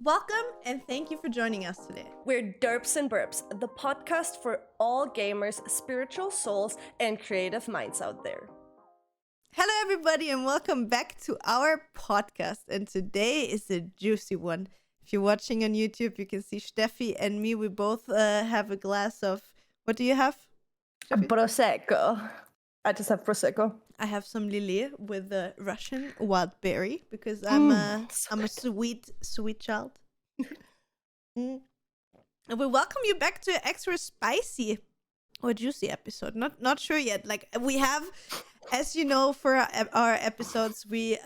Welcome and thank you for joining us today. We're derps'nburps, the podcast for all gamers, spiritual souls, and creative minds out there. Hello, everybody, and welcome back to our podcast. And today is a juicy one. If you're watching on YouTube, you can see Stefie and me. We both have a glass of, what do you have, Steffi? Prosecco. I just have Prosecco. I have some Lillet with a Russian wild berry because I'm a sweet child. And we welcome you back to an extra spicy or juicy episode. Not sure yet. Like we have, as you know, for our episodes, we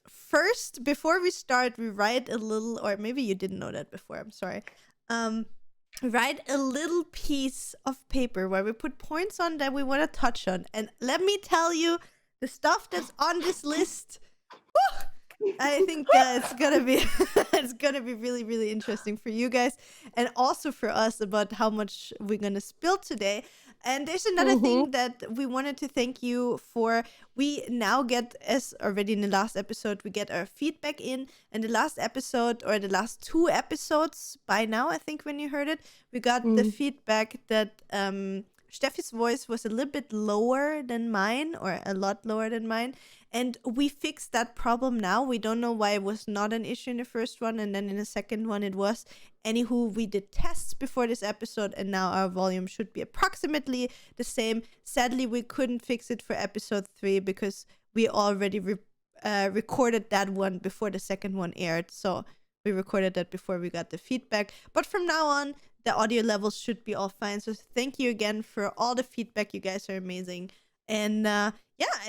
first before we start, we write a little, or maybe you didn't know that before. I'm sorry. Write a little piece of paper where we put points on that we want to touch on. And let me tell you, the stuff that's on this list, I think it's gonna be it's gonna be really, really interesting for you guys and also for us about how much we're gonna spill today. And there's another thing that we wanted to thank you for. We now get, as already in the last episode, we get our feedback in. And the last episode, or the last two episodes by now, I think when you heard it, we got the feedback that Steffi's voice was a little bit lower than mine, or a lot lower than mine. And we fixed that problem now. We don't know why it was not an issue in the first one, and then in the second one it was. Anywho, we did tests before this episode, and now our volume should be approximately the same. Sadly, we couldn't fix it for episode 3 because we already recorded that one before the second one aired. So we recorded that before we got the feedback. But from now on, the audio levels should be all fine. So thank you again for all the feedback. You guys are amazing. And I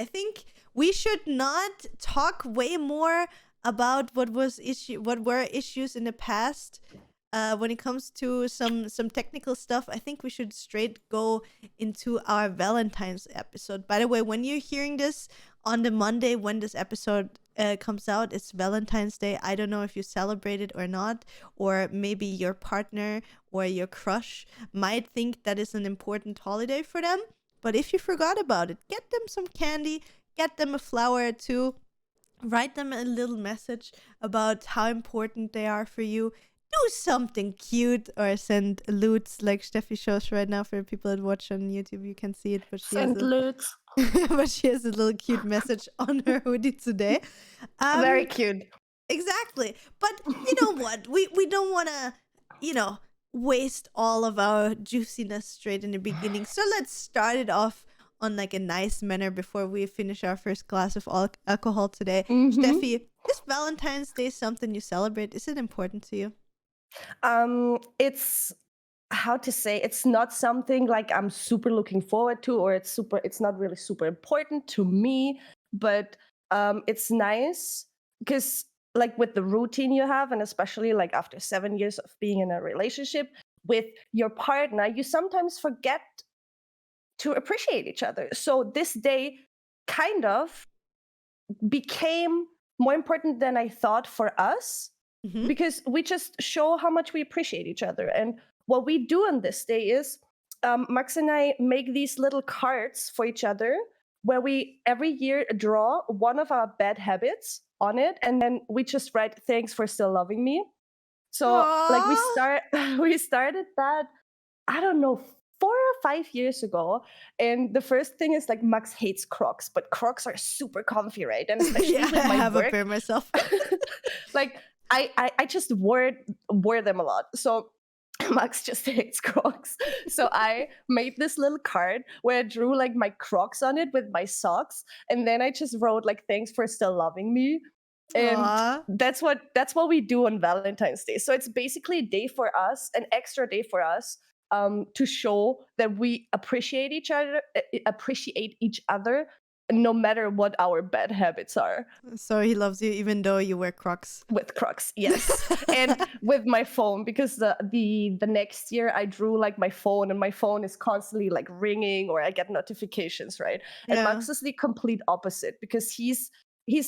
think we should not talk way more about what were issues in the past. When it comes to some technical stuff, I think we should straight go into our Valentine's episode. By the way, when you're hearing this on the Monday when this episode comes out, it's Valentine's Day. I don't know if you celebrate it or not, or maybe your partner or your crush might think that is an important holiday for them. But if you forgot about it, get them some candy, get them a flower or two, write them a little message about how important they are for you. Do something cute or send loots like Steffi shows right now. For people that watch on YouTube, you can see it. But she Send loots. but she has a little cute message on her hoodie today. Very cute. Exactly. But you know what? We don't want to, waste all of our juiciness straight in the beginning. So let's start it off on like a nice manner before we finish our first glass of alcohol today. Steffi, is Valentine's Day something you celebrate? Is it important to you? It's how to say, it's not something like I'm super looking forward to, or it's not really super important to me, but it's nice because like with the routine you have, and especially like after 7 years of being in a relationship with your partner, you sometimes forget to appreciate each other. So this day kind of became more important than I thought for us. Because we just show how much we appreciate each other. And what we do on this day is Max and I make these little cards for each other where we every year draw one of our bad habits on it, and then we just write "Thanks for still loving me." So like we started that, I don't know, 4 or 5 years ago. And the first thing is like Max hates Crocs, but Crocs are super comfy, right? And especially with my I have work, a pair myself. like I just wore them a lot. So Max just hates Crocs. So I made this little card where I drew like my Crocs on it with my socks. And then I just wrote like, "Thanks for still loving me." And that's what we do on Valentine's Day. So it's basically a day for us, an extra day for us, to show that we appreciate each other, no matter what our bad habits are. So he loves you even though you wear Crocs. With Crocs, yes. And with my phone, because the next year I drew like my phone, and my phone is constantly like ringing, or I get notifications, right? And Max is the complete opposite, because he's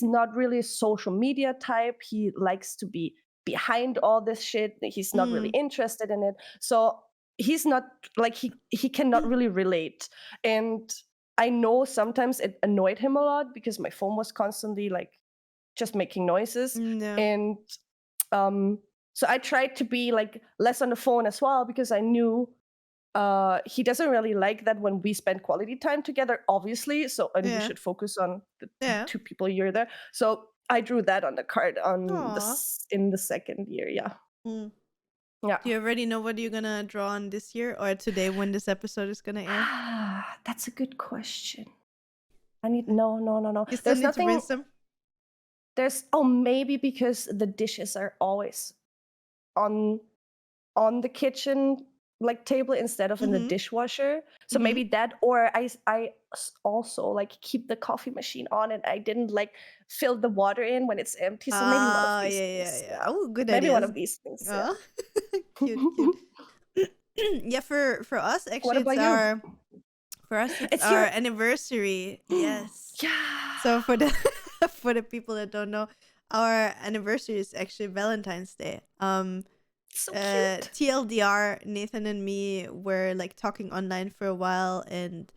not really a social media type. He likes to be behind all this shit. He's not really interested in it. So he's not like he cannot really relate. And I know sometimes it annoyed him a lot because my phone was constantly like just making noises. Yeah. And So I tried to be like less on the phone as well, because I knew he doesn't really like that when we spend quality time together, obviously. So, and you Yeah. should focus on the Yeah. two people you're there. So I drew that on the card Aw. in the second year. Yeah. Mm. Yeah. Do you already know what you're gonna draw on this year or today when this episode is gonna air? That's a good question. I need no. You still There's need to nothing. brainstorm? Maybe because the dishes are always on the kitchen like table instead of in the Mhm. dishwasher. So Mhm. maybe that, or I also like keep the coffee machine on and I didn't like fill the water in when it's empty. So maybe one of these things. Yeah. Oh, good Maybe one ideas. of these things. Oh, cute. Yeah, for us What actually, about you? it's It's our your anniversary. Yes. yeah. So for the for the people that don't know, our anniversary is actually Valentine's Day. So cute. TLDR, Nathan and me were like talking online for a while, and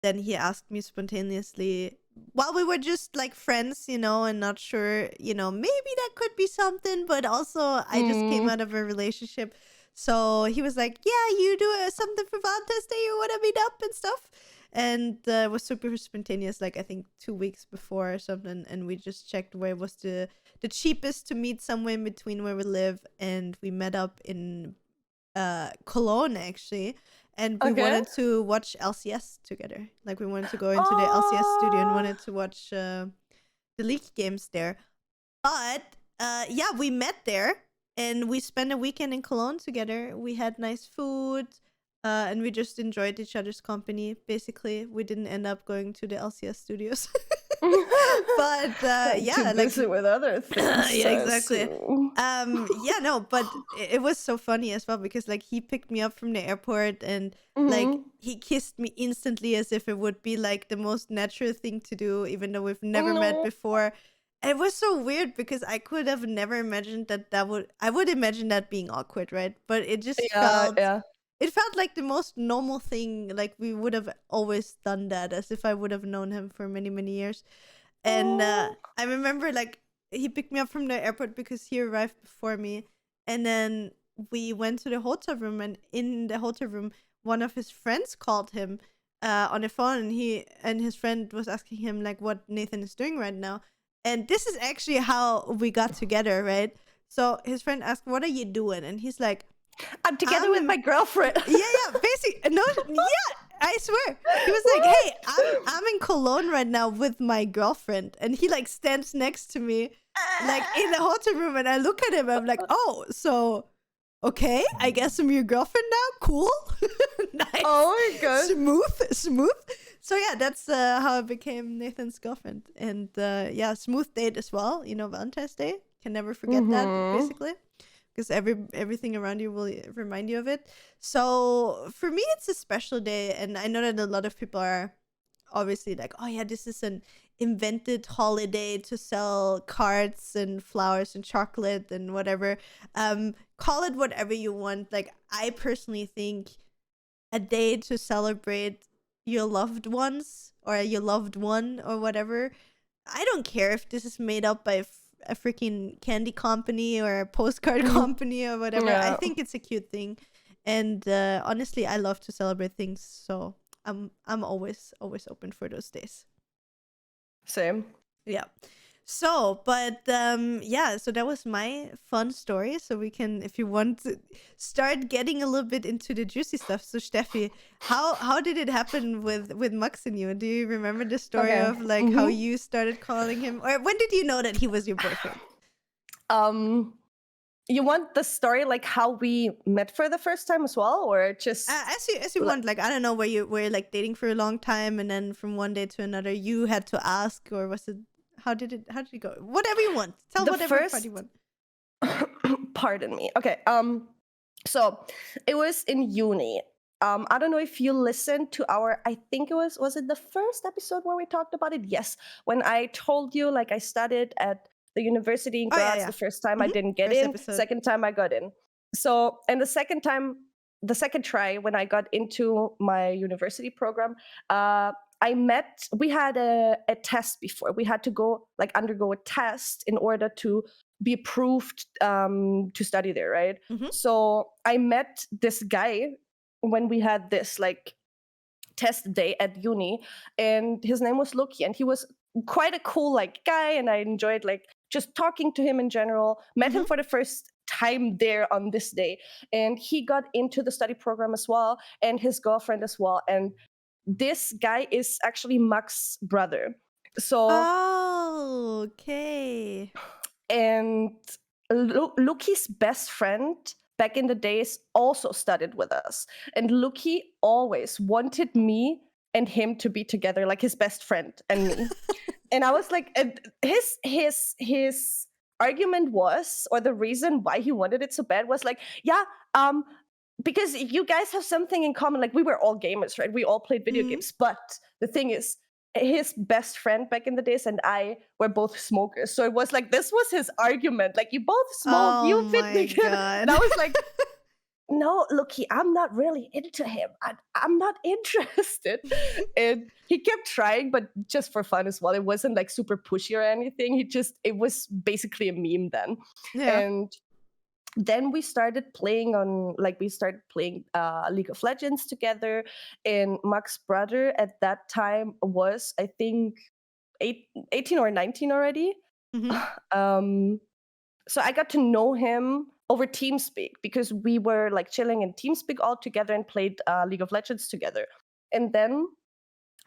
then he asked me spontaneously while we were just like friends, and not sure, maybe that could be something, but also I just came out of a relationship. So he was like, yeah, you do something for Valentine's Day, you want to meet up and stuff. And it was super spontaneous, like I think 2 weeks before or something. And we just checked where was the cheapest to meet somewhere in between where we live. And we met up in Cologne, actually. And we Okay. wanted to watch LCS together. Like we wanted to go into the LCS studio and wanted to watch the league games there. But yeah, we met there and we spent a weekend in Cologne together. We had nice food and we just enjoyed each other's company. Basically, we didn't end up going to the LCS studios. But yeah, too like busy with other things. yeah, exactly. so- Yeah, no, but it was so funny as well because like he picked me up from the airport and like he kissed me instantly as if it would be like the most natural thing to do, even though we've never met No. before. And it was so weird because I could have never imagined I would imagine that being awkward, right? But it just Yeah. it felt like the most normal thing. Like we would have always done that, as if I would have known him for many, many years. And I remember like he picked me up from the airport because he arrived before me. And then we went to the hotel room, and in the hotel room, one of his friends called him on the phone, and his friend was asking him like what Nathan is doing right now. And this is actually how we got together, right? So his friend asked, "What are you doing?" And he's like, I'm together with my girlfriend. yeah, basically, no, yeah, I swear. He was like, "Hey, I'm in Cologne right now with my girlfriend," and he like stands next to me, like in the hotel room, and I look at him. I'm like, "Oh, so okay, I guess I'm your girlfriend now. Cool, nice. Oh my god. Smooth." So yeah, that's how I became Nathan's girlfriend, and yeah, smooth date as well. Valentine's Day, can never forget that. Basically. Because everything around you will remind you of it. So for me, it's a special day, and I know that a lot of people are obviously like, "Oh yeah, this is an invented holiday to sell cards and flowers and chocolate and whatever." Call it whatever you want. Like I personally think a day to celebrate your loved ones or your loved one or whatever. I don't care if this is made up by a freaking candy company or a postcard company or whatever. Yeah. I think it's a cute thing, and honestly, I love to celebrate things. So I'm always open for those days. Same. Yeah. So, but yeah, so that was my fun story. So we can, if you want to start getting a little bit into the juicy stuff. So Steffi, how did it happen with Max and you? Do you remember the story Okay. of like how you started calling him, or when did you know that he was your boyfriend? You want the story like how we met for the first time as well, or just as you want, like I don't know, where you were like dating for a long time and then from one day to another you had to ask, or was it how did it go? Whatever you want. Tell the whatever first part you want. pardon me. Okay. So it was in uni. I don't know if you listened to our, I think it was it the first episode where we talked about it? Yes. When I told you like I studied at the university in Graz. Yeah. The first time I didn't get First in. episode. Second time I got in. So, and the second try when I got into my university program, we had a test before. We had to go like undergo a test in order to be approved to study there, right? Mhm. So I met this guy when we had this like test day at uni, and his name was Loki, and he was quite a cool like guy, and I enjoyed like just talking to him in general. Met him for the first time there on this day, and he got into the study program as well, and his girlfriend as well. And this guy is actually Max's brother. So Oh, okay. and Loki's best friend back in the days also studied with us, and Loki always wanted me and him to be together, like his best friend and me. And I was like, and his argument was, or the reason why he wanted it so bad was like, yeah, because you guys have something in common. Like we were all gamers, right? We all played video games. But the thing is, his best friend back in the days and I were both smokers. So it was like, this was his argument. Like, you both smoke, you fit together. And I was like, no, Loki, I'm not really into him. I'm not interested. And he kept trying, but just for fun as well. It wasn't like super pushy or anything. It was basically a meme then. Yeah. And then we started playing League of Legends together. And Max's brother at that time was, I think, 18 or 19 already. So I got to know him over TeamSpeak because we were like chilling in TeamSpeak all together and played League of Legends together. And then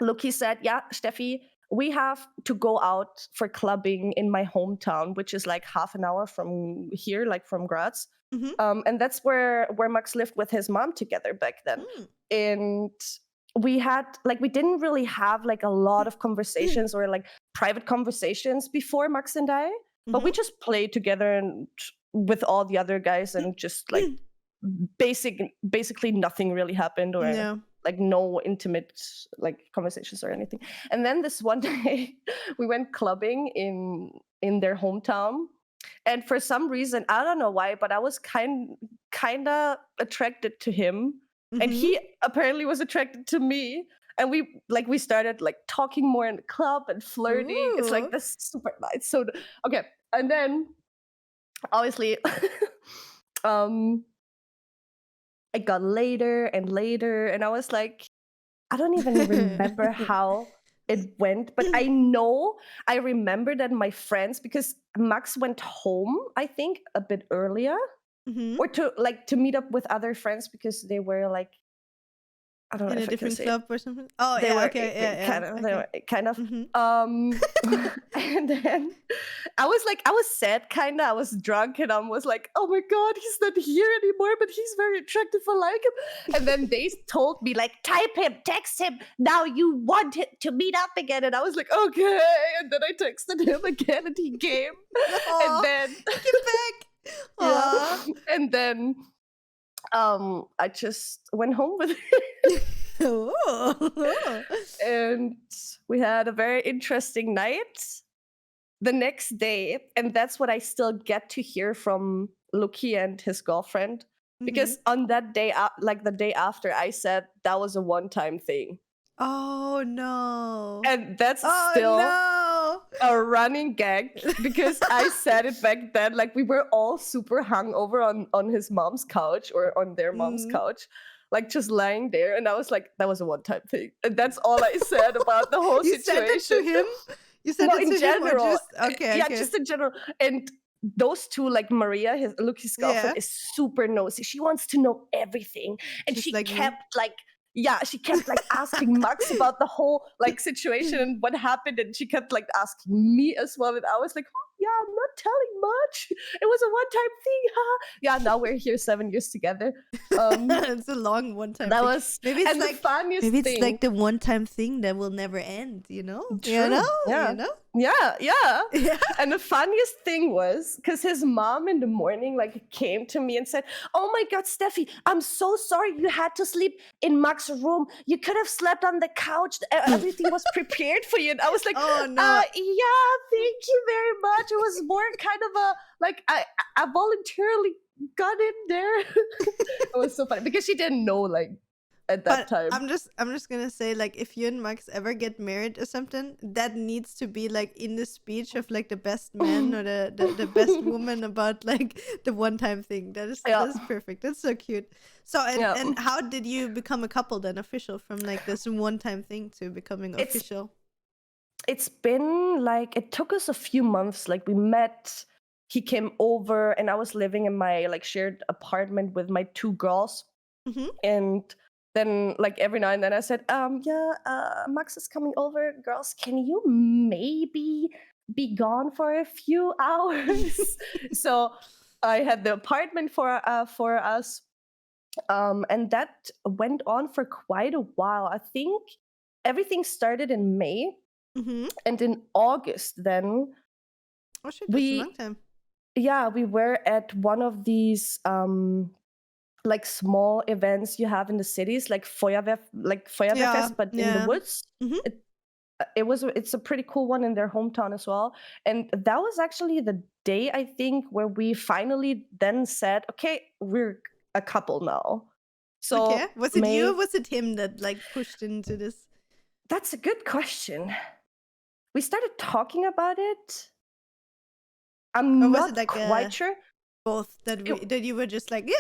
Loki said, yeah, Steffi, we have to go out for clubbing in my hometown, which is like half an hour from here, like from Graz. And that's where Max lived with his mom together back then. And we didn't really have like a lot of conversations or like private conversations before Max and I, but we just played together and with all the other guys, and just like basically nothing really happened, or like no intimate like conversations or anything. And then this one day we went clubbing in their hometown, and for some reason, I don't know why, but I was kind of attracted to him, and he apparently was attracted to me, and we started like talking more in the club and flirting. Ooh. It's like this super nice. So okay, and then obviously I got later and later, and I was like, I don't even remember how it went, but I remember that my friends, because Max went home, I think, a bit earlier, or to meet up with other friends because they were like, I don't know, in if a different club or something. Oh, they were okay, they were kind of. And then I was sad, kind of. I was drunk, and I was like, oh my god, he's not here anymore, but he's very attractive. I like him. And then they told me, like, type him, text him. Now you want him to meet up again. And I was like, okay. And then I texted him again, and he came. And then get back. Yeah. And then I just went home with him. And we had a very interesting night the next day, and that's what I still get to hear from Loki and his girlfriend, because on that day, like the day after, I said that was a one-time thing. Oh no. And that's still a running gag, because I said it back then. Like, we were all super hungover on his mom's couch, or on their mom's couch, like just lying there. And I was like, that was a one-time thing. And that's all I said about the whole situation. You said it to him? You said it in to general. him, or just, yeah, just in general. And those two, like Maria, Loki's girlfriend, is super nosy. She wants to know everything. And Just she like kept she kept like asking Max about the whole like situation and what happened, and she kept like asking me as well. And I was like, oh, yeah, I'm not telling much. It was a one-time thing, huh? Yeah, now we're here 7 years together. It's a long one-time that thing. Was maybe it's and like the funniest maybe it's thing. like the one-time thing that will never end, you know? True. You know? Yeah. You know? Yeah. And the funniest thing was, because his mom in the morning like came to me and said, oh my god, Steffi, I'm so sorry you had to sleep in Max's room. You could have slept on the couch. Everything was prepared for you. And I was like, oh no. Yeah, thank you very much. It was more kind of a like I voluntarily got in there. It was so funny because she didn't know like at that But time. I'm just gonna say, like, if you and Max ever get married or something, that needs to be like in the speech of like the best man or the best woman about like the one time thing. That Yeah, is perfect. That's so cute. So yeah. and how did you become a couple then, official, from like this one time thing to becoming It's official? it's been like, it took us a few months. Like, we met, he came over, and I was living in my like shared apartment with my two girls. Mm-hmm. And then like every now and then I said, yeah, Max is coming over. Girls, can you maybe be gone for a few hours? So I had the apartment for us. And that went on for quite a while. I think everything started in May, Mm-hmm. and in August then Oh shit, that's a long we time. we were at one of these like small events you have in the cities, like Yeah, Feuerwehrfest, but in the yeah. woods. Mm-hmm. It's a pretty cool one in their hometown as well. And that was actually the day, I think, where we finally then said, okay, we're a couple now. Okay. So Was it you or May, was it him that like pushed into this? that's a good question. We started talking about it. Or I'm was it not like quite sure. both that that you were just like, yeah,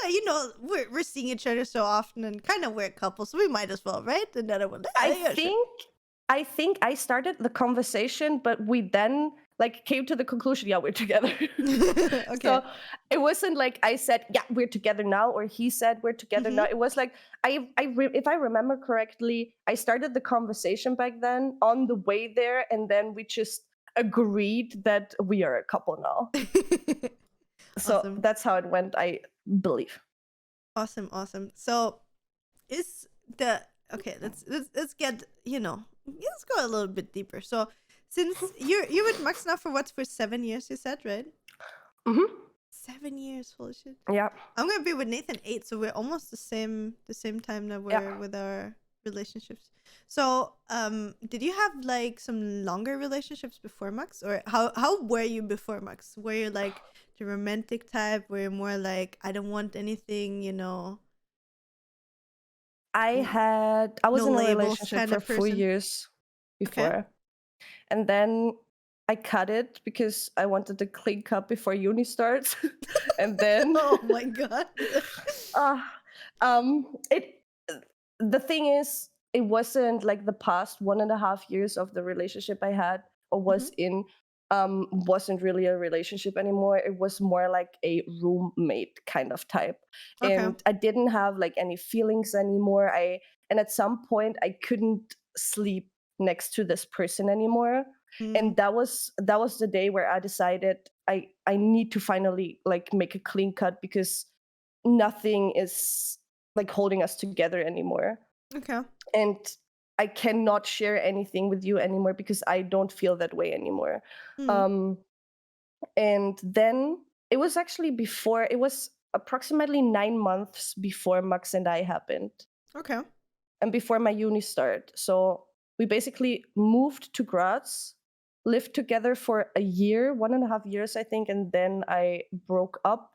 we're seeing each other so often and kind of we're a couple, so we might as well, right? And the other one, I yeah, sure. think I started the conversation, but we then like came to the conclusion, yeah, we're together. Okay. So it wasn't like I said, yeah, we're together now, or he said we're together now. It was like if I remember correctly, I started the conversation back then on the way there, and then we just agreed that we are a couple now. So Awesome. that's how it went, I believe. Awesome. So is the okay, let's get, let's go a little bit deeper. So since you're with Max now for 7 years, you said, right? Mm-hmm. 7 years, holy shit. Yeah. I'm gonna be with Nathan 8, so we're almost the same time that we're with our relationships. So, did you have like some longer relationships before Max, or how were you before Max? Were you like the romantic type? Were you more like, I don't want anything, I was no in a labels relationship kind for of 4 person? years Okay. before. And then I cut it because I wanted to clean cut before uni starts. And then Oh my god. it the thing is, it wasn't like the past 1.5 years of the relationship I had or was in wasn't really a relationship anymore. It was more like a roommate kind of type. Okay. And I didn't have like any feelings anymore. And at some point I couldn't sleep next to this person anymore. And that was the day where I decided I need to finally like make a clean cut, because nothing is like holding us together anymore. Okay. And I cannot share anything with you anymore because I don't feel that way anymore. And then it was approximately 9 months before Max and I happened. Okay. And before my uni start. So we basically moved to Graz, lived together for a year, 1.5 years, I think, and then I broke up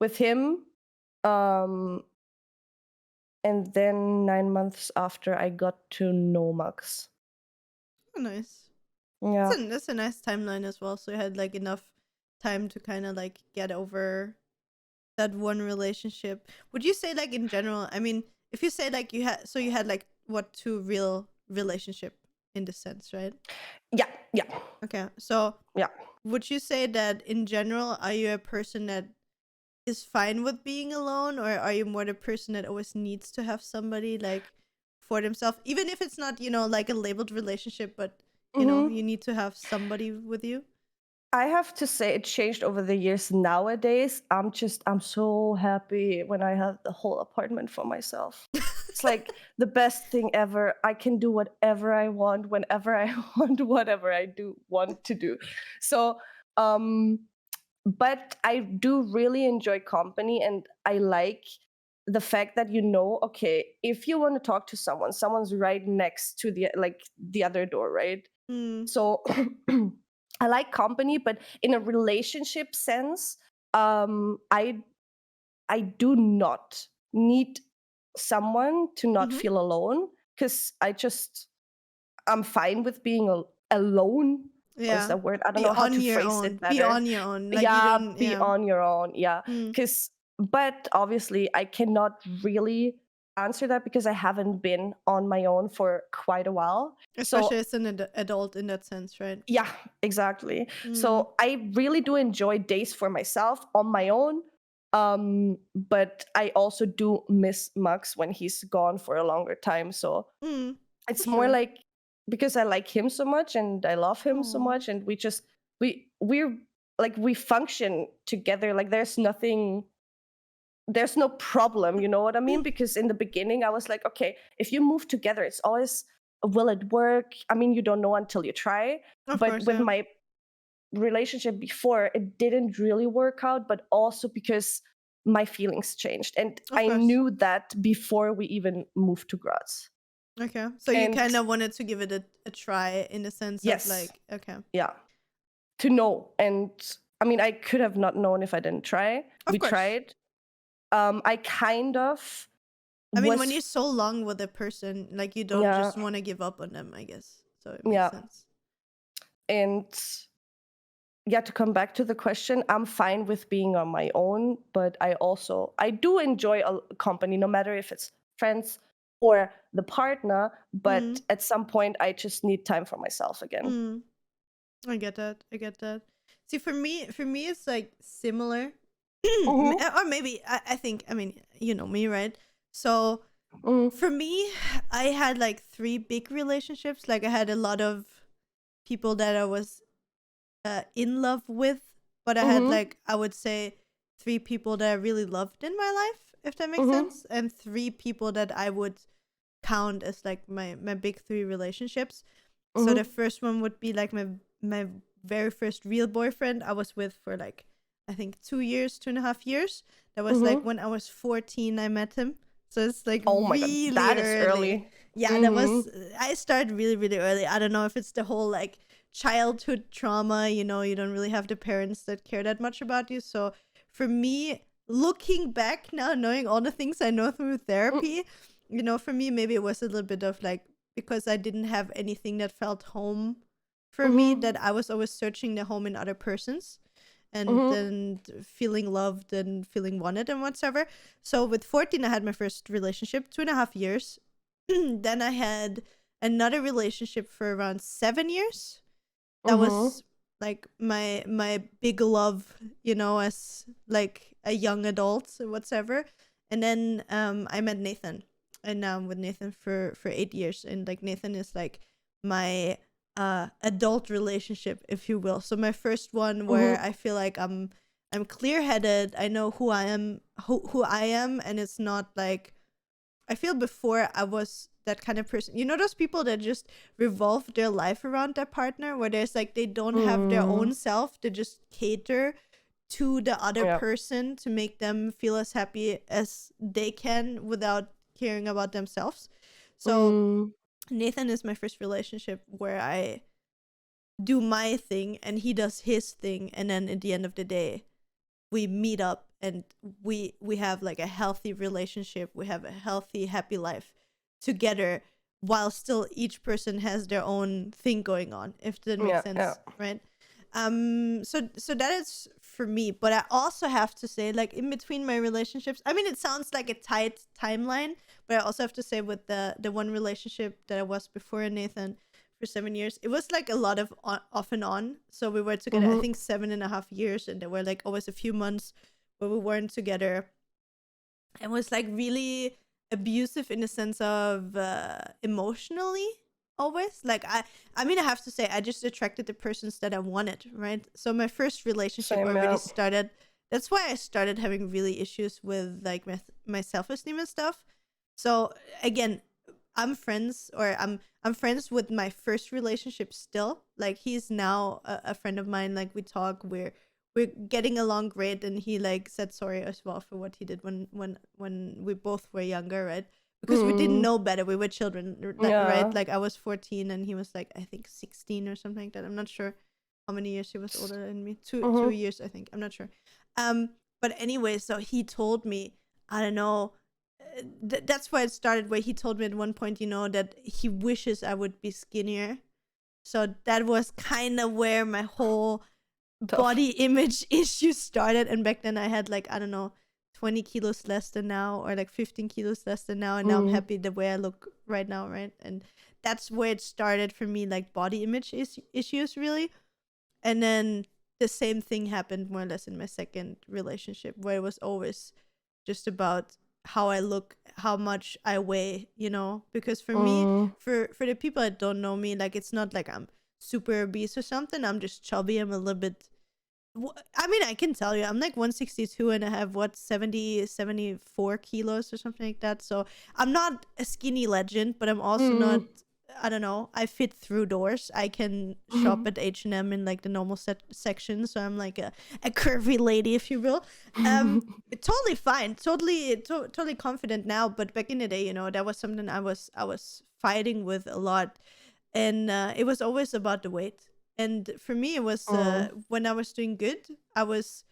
with him. And then 9 months after, I got to know Max. Oh, nice. Yeah. That's a nice timeline as well. So you had like enough time to kind of like get over that one relationship. Would you say like in general, I mean, if you say like you had like what, 2 real relationship in this sense, right? Yeah. Okay. So Yeah. would you say that in general, are you a person that is fine with being alone, or are you more the person that always needs to have somebody like for themselves, even if it's not, like a labeled relationship, but you need to have somebody with you? I have to say it changed over the years. Nowadays, I'm so happy when I have the whole apartment for myself. It's like the best thing ever. I can do whatever I want, whenever I want, whatever I want to do. So, but I do really enjoy company, and I like the fact that okay, if you want to talk to someone's right next to the other door, right? So I like company, but in a relationship sense, I do not need someone to not Mm-hmm. feel alone, because I'm fine with being alone. Or is Yeah. that word? I don't Be know how on to your phrase it own. Be better. on your own. Like you Yeah, don't. be Yeah. on your own. Yeah, Mm. but obviously I cannot really answer that because I haven't been on my own for quite a while. Especially So as an adult in that sense, right? yeah, exactly. Mm. So I really do enjoy days for myself on my own. But I also do miss Max when he's gone for a longer time. So Mm. For it's more sure. like, because I like him so much and I love him so Oh. much, and we're like, we function together. Like there's no problem, you know what I mean? Because in the beginning I was like, okay, if you move together, it's always, will it work? I mean, you don't know until you try. Of But course, with yeah. my relationship before, it didn't really work out, but also because my feelings changed, and Of I course. knew that before we even moved to Graz. Okay. So you And kind of wanted to give it a try in the sense of yes, like, okay. yeah, to know. And I mean, I could have not known if I didn't try. Of We course. tried. I kind of I mean, when was, you're so long with a person, like you don't yeah, just want to give up on them, I guess. So it makes yeah. sense. And yeah, to come back to the question, I'm fine with being on my own, but I do enjoy a company, no matter if it's friends or the partner. But Mm. at some point, I just need time for myself again. Mm. I get that. I get that. See, for me, it's like similar, Mm-hmm. or maybe I think. I mean, you know me, right? So Mm-hmm. for me, I had like 3 big relationships. Like I had a lot of people that I was in love with, but I had Mm-hmm. like, I would say 3 people that I really loved in my life, if that makes Mm-hmm. sense, and 3 people that I would count as like my big 3 relationships. So the Mm-hmm. first one would be like my very first real boyfriend I was with for like, I think 2 years, 2.5 years. That was like Mm-hmm. when I was 14 I met him. So it's like Oh my god, really that is early. early. Yeah, that Mm-hmm. was, I started really, really early. I don't know if it's the whole like childhood trauma, you know, you don't really have the parents that care that much about you. So for me, looking back now, knowing all the things I know through therapy, you know, for me, maybe it was a little bit of like, because I didn't have anything that felt home for me, Mm-hmm. that I was always searching the home in other persons and Mm-hmm. then feeling loved and feeling wanted and whatsoever. So with 14, I had my first relationship, 2.5 years. Then I had another relationship for around 7 years. That Mm-hmm. was like my big love, you know, as like a young adult or whatsoever. And then I met Nathan, and now I'm with Nathan for 8 years. And like Nathan is like my adult relationship, if you will. So my first one where Mm-hmm. I feel like I'm clear headed. I know who I am, who I am, and it's not like, I feel before I was that kind of person. You know those people that just revolve their life around their partner, where there's like they don't have their Mm-hmm. own self, they just cater to the other Yeah. person to make them feel as happy as they can without caring about themselves. So Mm. Nathan is my first relationship where I do my thing and he does his thing, and then at the end of the day we meet up and we have like a healthy relationship, we have a healthy happy life together, while still each person has their own thing going on, if that makes Yeah. Yeah. sense, right? So that is for me, but I also have to say, like, in between my relationships, I mean, it sounds like a tight timeline, but I also have to say with the one relationship that I was before Nathan for 7 years, it was like a lot of off and on. So we were together, I Mm-hmm. think 7.5 years, and there were like always a few months where we weren't together, and was like really abusive in the sense of emotionally, always. Like I mean, I have to say I just attracted the persons that I wanted, right? So my first relationship Same. already Yeah. started, that's why I started having really issues with like my self-esteem and stuff. So again, I'm friends with my first relationship still. Like he's now a friend of mine. Like we talk, we're getting along great, and he like said sorry as well for what he did when we both were younger, right? Because we didn't Mm. know better, we were children, right? Yeah. Like I was 14 and he was like, I think 16 or something like that. I'm not sure how many years he was older than me. Two Mm-hmm. years, I think. I'm not sure. But anyway, so he told me, I don't know, that's why it started, where he told me at one point, that he wishes I would be skinnier. So that was kind of where my whole body image issue started. And back then I had like, I don't know, 20 kilos less than now, or like 15 kilos less than now. And now I'm happy the way I look right now, right? And that's where it started for me, like body image issues, really. And then the same thing happened more or less in my second relationship, where it was always just about how I look, how much I weigh, because for me, for the people that don't know me, like, it's not like I'm super obese or something. I'm just chubby. I'm a little bit, I mean, I can tell you, I'm like 162 and I have 74 kilos or something like that. So I'm not a skinny legend, but I'm also not, I don't know, I fit through doors. I can shop at H&M in like the normal section. So I'm like a curvy lady, if you will. Totally fine. Totally confident now. But back in the day, that was something I was fighting with a lot. And it was always about the weight. And for me, it was when I was doing good, I was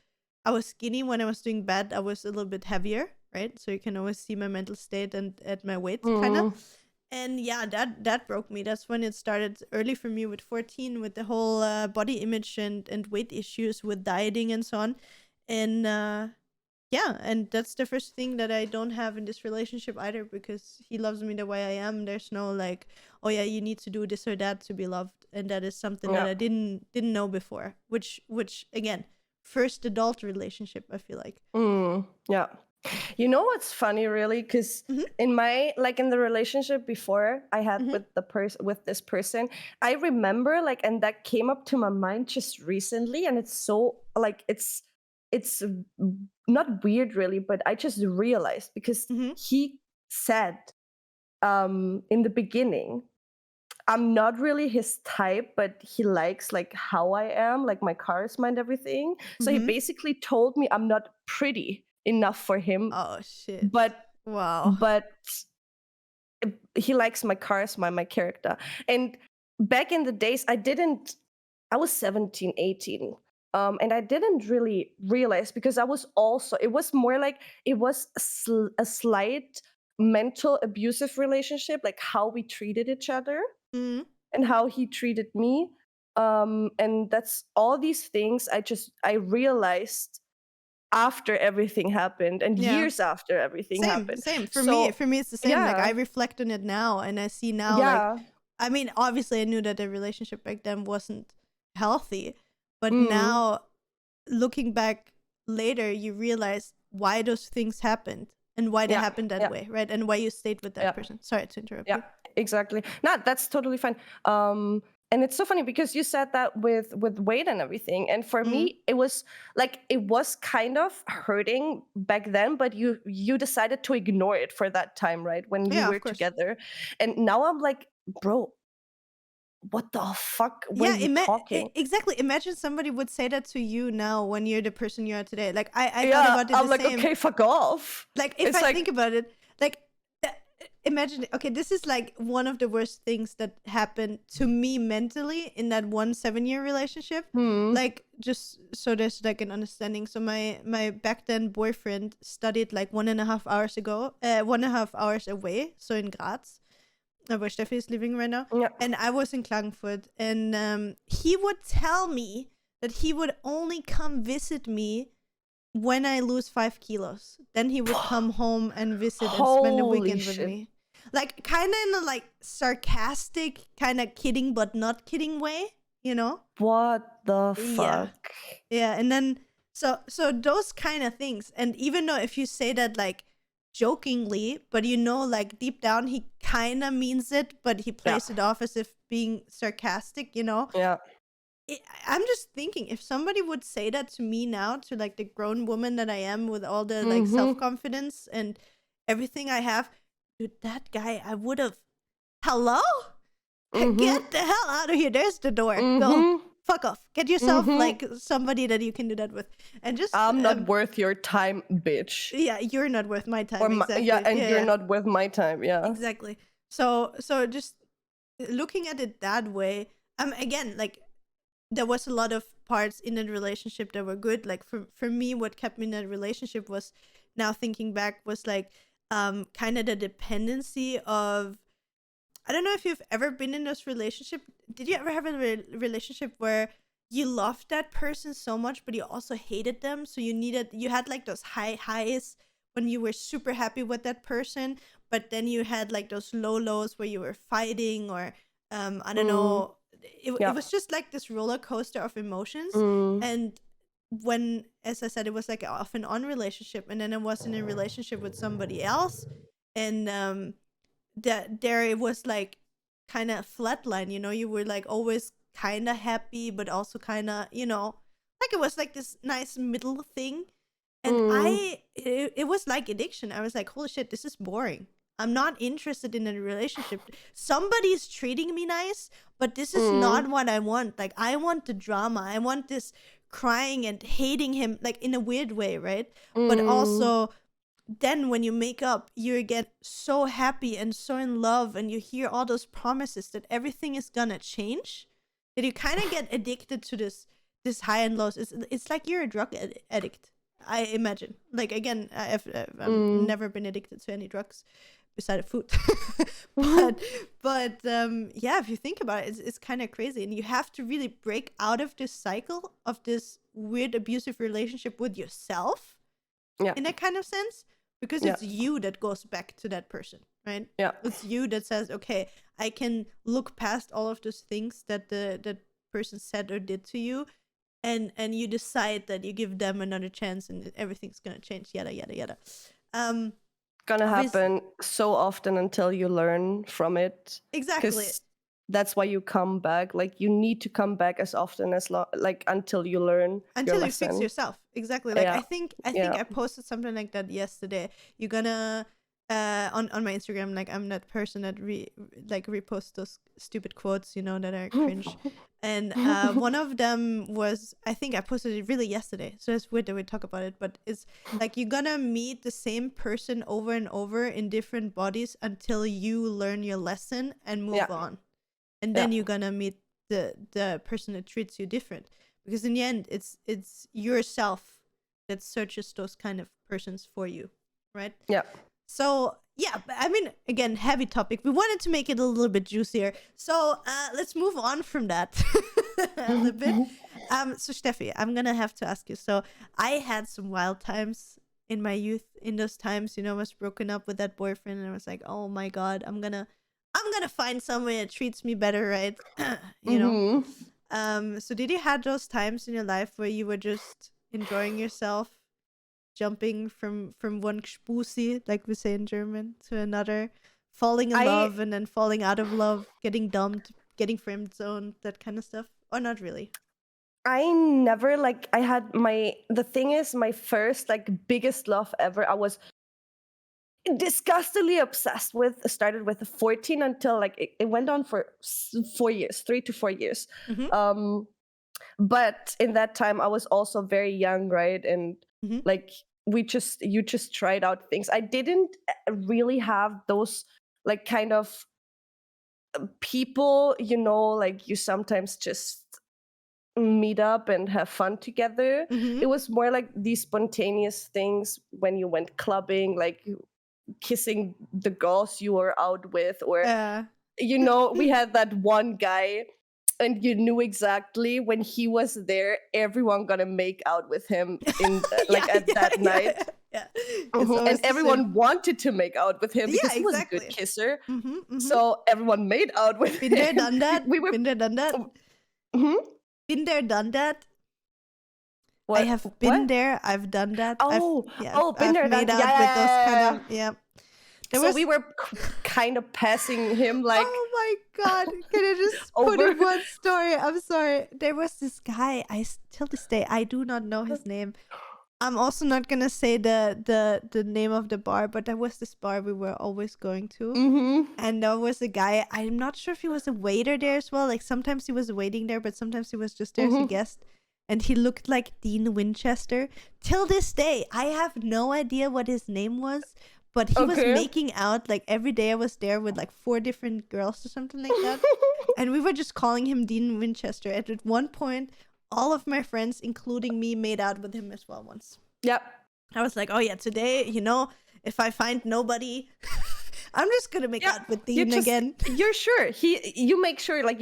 skinny. When I was doing bad, I was a little bit heavier, right? So you can always see my mental state and at my weight, kind of. And yeah, that broke me. That's when it started early for me with 14, with the whole body image and weight issues with dieting and so on. And yeah, and that's the first thing that I don't have in this relationship either, because he loves me the way I am. There's no like, oh yeah, you need to do this or that to be loved. And that is something that I didn't know before, which again, first adult relationship, I feel like. Yeah. You know what's funny, really? Because in the relationship before I had with this person, I remember and that came up to my mind just recently, and it's so like it's not weird really, but I just realized, because he said in the beginning, I'm not really his type, but he likes like how I am, like my charisma and everything. So he basically told me I'm not pretty enough for him. Oh shit. But wow. But he likes my charisma, my character. And back in the days, I was 17, 18. And I didn't really realize, because it was more like it was a slight mental abusive relationship, like how we treated each other and how he treated me. And that's all these things I realized after everything happened, and years after everything happened. Same. For me, it's the same. Like, I reflect on it now, and I see now, like, I mean, obviously I knew that the relationship back then wasn't healthy, but now looking back later, you realize why those things happened and why they happened that way, right? And why you stayed with that person. Sorry to interrupt you. Exactly. No, that's totally fine. And it's so funny because you said that with weight and everything. And for me, it was kind of hurting back then, but you decided to ignore it for that time, right? When we were together. And now I'm like, bro, what the fuck were you talking? Exactly. Imagine somebody would say that to you now when you're the person you are today. Like, I thought about it I'm the like, same. okay, fuck off. Like, if I think about it, like, imagine, okay, this is like one of the worst things that happened to me mentally in that 7-year relationship. Like, just so there's like an understanding. So my back then boyfriend studied like 1.5 hours away. So in Graz, where Steffi is living right now. Yeah. And I was in Klagenfurt. And he would tell me that he would only come visit me when I lose 5 kilos. Then he would come home and visit and spend the weekend with me. Like, kind of in a like sarcastic, kind of kidding but not kidding way, What the fuck? Yeah. And then so those kind of things. And even though if you say that like jokingly, but like deep down he kind of means it, but he plays it off as if being sarcastic, Yeah. I'm just thinking, if somebody would say that to me now, to like the grown woman that I am with all the like self-confidence and everything I have, dude, that guy, I would have, hello? Get the hell out of here. There's the door. Go. Fuck off. Get yourself like somebody that you can do that with. And just I'm not worth your time, bitch. Yeah, you're not worth my time. Exactly. You're not worth my time. Yeah. Exactly. So just looking at it that way, again, like, there was a lot of parts in that relationship that were good. Like, for me, what kept me in that relationship was, now thinking back, was like kind of the dependency of, I don't know if you've ever been in this relationship. Did you ever have a relationship where you loved that person so much, but you also hated them? So you had like those highs when you were super happy with that person, but then you had like those lows where you were fighting, or I don't know. It was just like this roller coaster of emotions. And when, as I said, it was like an off and on relationship, and then I was in a relationship with somebody else, and that there it was like kind of flatline, you were like always kind of happy, but also kind of, like it was like this nice middle thing. And it was like addiction. I was like, holy shit, this is boring. I'm not interested in a relationship. Somebody's treating me nice, but this is not what I want. Like, I want the drama. I want this crying and hating him, like in a weird way, right? But also, then when you make up, you get so happy and so in love, and you hear all those promises that everything is gonna change, that you kind of get addicted to this high and lows. It's like you're a drug addict, I imagine. Like, again, I've never been addicted to any drugs beside food. but yeah, if you think about it, it's kind of crazy, and you have to really break out of this cycle of this weird abusive relationship with yourself, in a kind of sense, because it's you that goes back to that person, right? It's you that says, okay, I can look past all of those things that that person said or did to you, and you decide that you give them another chance, and everything's gonna change, yada yada yada. Gonna happen so often until you learn from it. Exactly. That's why you come back. Like, you need to come back as often as until you learn, until your you fix yourself. Exactly. Like, I think I posted something like that yesterday. You're gonna on my Instagram, like, I'm that person that reposts those stupid quotes, that are cringe. And one of them was, I think I posted it really yesterday, so it's weird that we talk about it, but it's like, you're gonna meet the same person over and over in different bodies until you learn your lesson and move on. And then you're gonna meet the person that treats you different, because in the end, it's yourself that searches those kind of persons for you, right? So yeah, I mean, again, heavy topic. We wanted to make it a little bit juicier, so let's move on from that a little bit. So Stefie, I'm gonna have to ask you. So I had some wild times in my youth. In those times, I was broken up with that boyfriend, and I was like, oh my god, I'm gonna find someone that treats me better, right? So did you have those times in your life where you were just enjoying yourself, jumping from one Spusi, like we say in German, to another, falling in love and then falling out of love, getting dumped, getting friend zoned, that kind of stuff? Or not really? I never, I had the thing is, my first biggest love ever, I was disgustingly obsessed with. Started with 14 until it went on for 4 years, 3 to 4 years. But in that time I was also very young, right? And you just tried out things. I didn't really have those kind of people, you sometimes just meet up and have fun together. It was more like these spontaneous things when you went clubbing, kissing the girls you were out with, or we had that one guy, and you knew exactly when he was there, everyone gonna make out with him in that night. And everyone wanted to make out with him because he was a good kisser. So everyone made out with him. Been there, done that. Been there, done that. Been there, done that. What? I have been there. I've done that. Been there, made done out with those kind of we were kind of passing him Oh my god! Can I just put in one story? I'm sorry. There was this guy. Till this day I do not know his name. I'm also not gonna say the name of the bar, but there was this bar we were always going to, and there was a guy. I'm not sure if he was a waiter there as well. Like, sometimes he was waiting there, but sometimes he was just there as a guest. And he looked like Dean Winchester. Till this day, I have no idea what his name was, but he was making out every day. I was there with 4 different girls or something like that, and we were just calling him Dean Winchester. And at one point, all of my friends, including me, made out with him as well once. Yep. I was like, oh yeah, today, if I find nobody, I'm just gonna make out with Dean again. You're sure you make sure, like,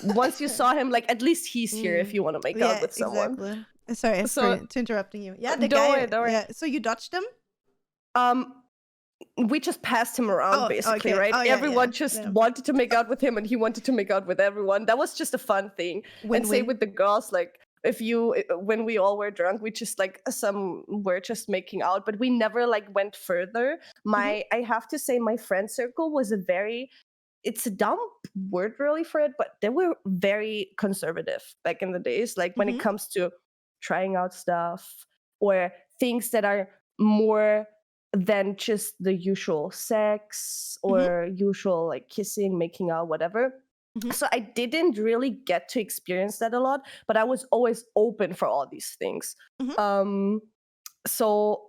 once you saw him, like, at least he's here if you want to make out with someone. Exactly. Sorry for interrupting you. Yeah, the don't guy. worry. Yeah. So you dodged him? We just passed him around, basically, right? Everyone just wanted to make out with him, and he wanted to make out with everyone. That was just a fun thing. And say with the girls, like, when we all were drunk, we just, like, some were just making out, but we never, like, went further. I have to say, my friend circle was it's a dumb word really for it, but they were very conservative back in the days, like when it comes to trying out stuff or things that are more than just the usual sex or usual, like, kissing, making out, whatever. So I didn't really get to experience that a lot, but I was always open for all these things. So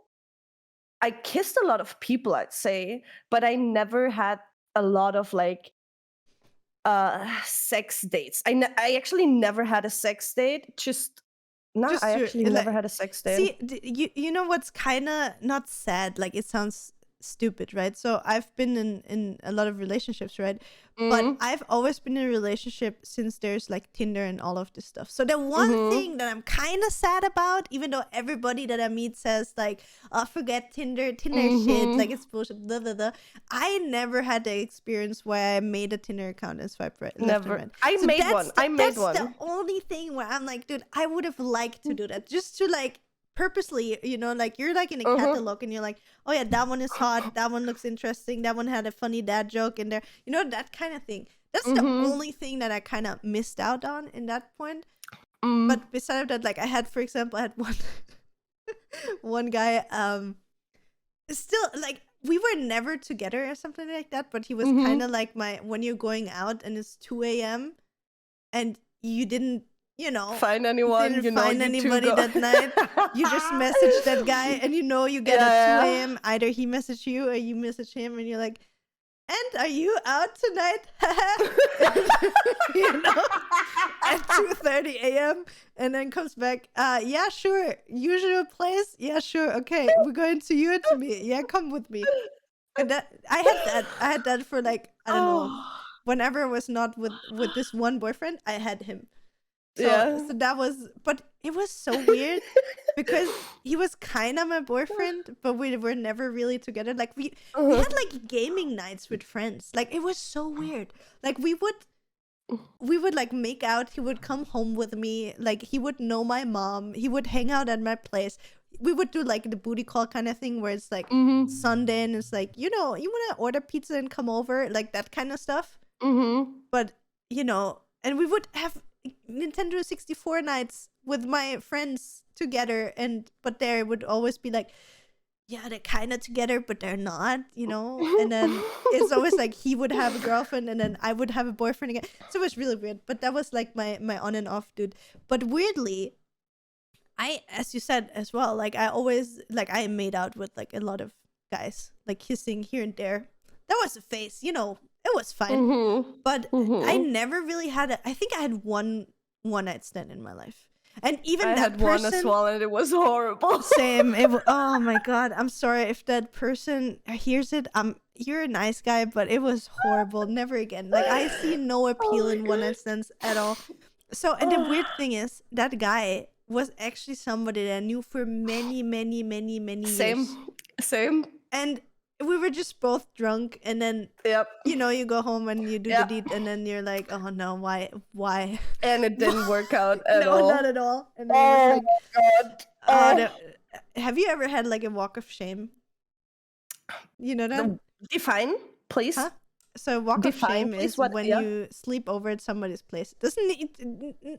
I kissed a lot of people, I'd say, but I never had a lot of, like, sex dates. I actually never had a sex date. I actually never had a sex date. See, you know what's kind of not sad? Like, it sounds stupid, right? So I've been in a lot of relationships, right? But I've always been in a relationship since there's, like, Tinder and all of this stuff. So the one thing that I'm kind of sad about, even though everybody that I meet says, like, oh, forget Tinder shit, like, it's bullshit, blah, blah, blah. I never had the experience where I made a Tinder account and swiped right. Never. I made one. That's the only thing where I'm like, dude, I would have liked to do that, just to, like, purposely, you know, like, you're, like, in a catalog and you're like, oh yeah, that one is hot, that one looks interesting, that one had a funny dad joke in there, you know, that kind of thing. That's the only thing that I kind of missed out on in that point. But besides that, like, I had one guy, still, like, we were never together or something like that, but he was kind of like when you're going out and it's 2 a.m. and you didn't, you know, find anyone, didn't find anybody that night, you just message that guy, and you know you get at 2 a.m. either he messaged you or you message him, and you're like, and are you out tonight? You know, at 2:30 a.m. and then comes back, yeah, sure, usual place, yeah, sure, okay, we're going to you and to me, yeah, come with me. And I had that for, like, I don't know, whenever I was not with this one boyfriend, I had him. So that was, but it was so weird because he was kind of my boyfriend, but we were never really together. Like, we had, like, gaming nights with friends. Like, it was so weird. Like, we would like make out. He would come home with me. Like, he would know my mom. He would hang out at my place. We would do, like, the booty call kind of thing where it's like Sunday and it's like, you know, you want to order pizza and come over, like that kind of stuff. But, you know, and we would have Nintendo 64 nights with my friends together, but there would always be like, yeah, they're kind of together but they're not, you know. And then it's always like he would have a girlfriend and then I would have a boyfriend again, so it was really weird. But that was like my on and off dude. But weirdly, I, as you said as well, like, I always, like, I made out with, like, a lot of guys, like, kissing here and there. That was a phase, you know. It was fine, but I never really had I think I had one night stand in my life, and even I had one as well, and it was horrible. Same. Oh my god, I'm sorry if that person hears it. You're a nice guy, but it was horrible. Never again. Like, I see no appeal in one night stands at all. So, and the weird thing is, that guy was actually somebody that I knew for many years. Same. And we were just both drunk, and then you know, you go home and you do the deed, and then you're like, oh no, why? And it didn't work out at all. No, not at all. And then oh my god! Have you ever had, like, a walk of shame? You know that? Define, please. Huh? So walk of shame is when you sleep over at somebody's place.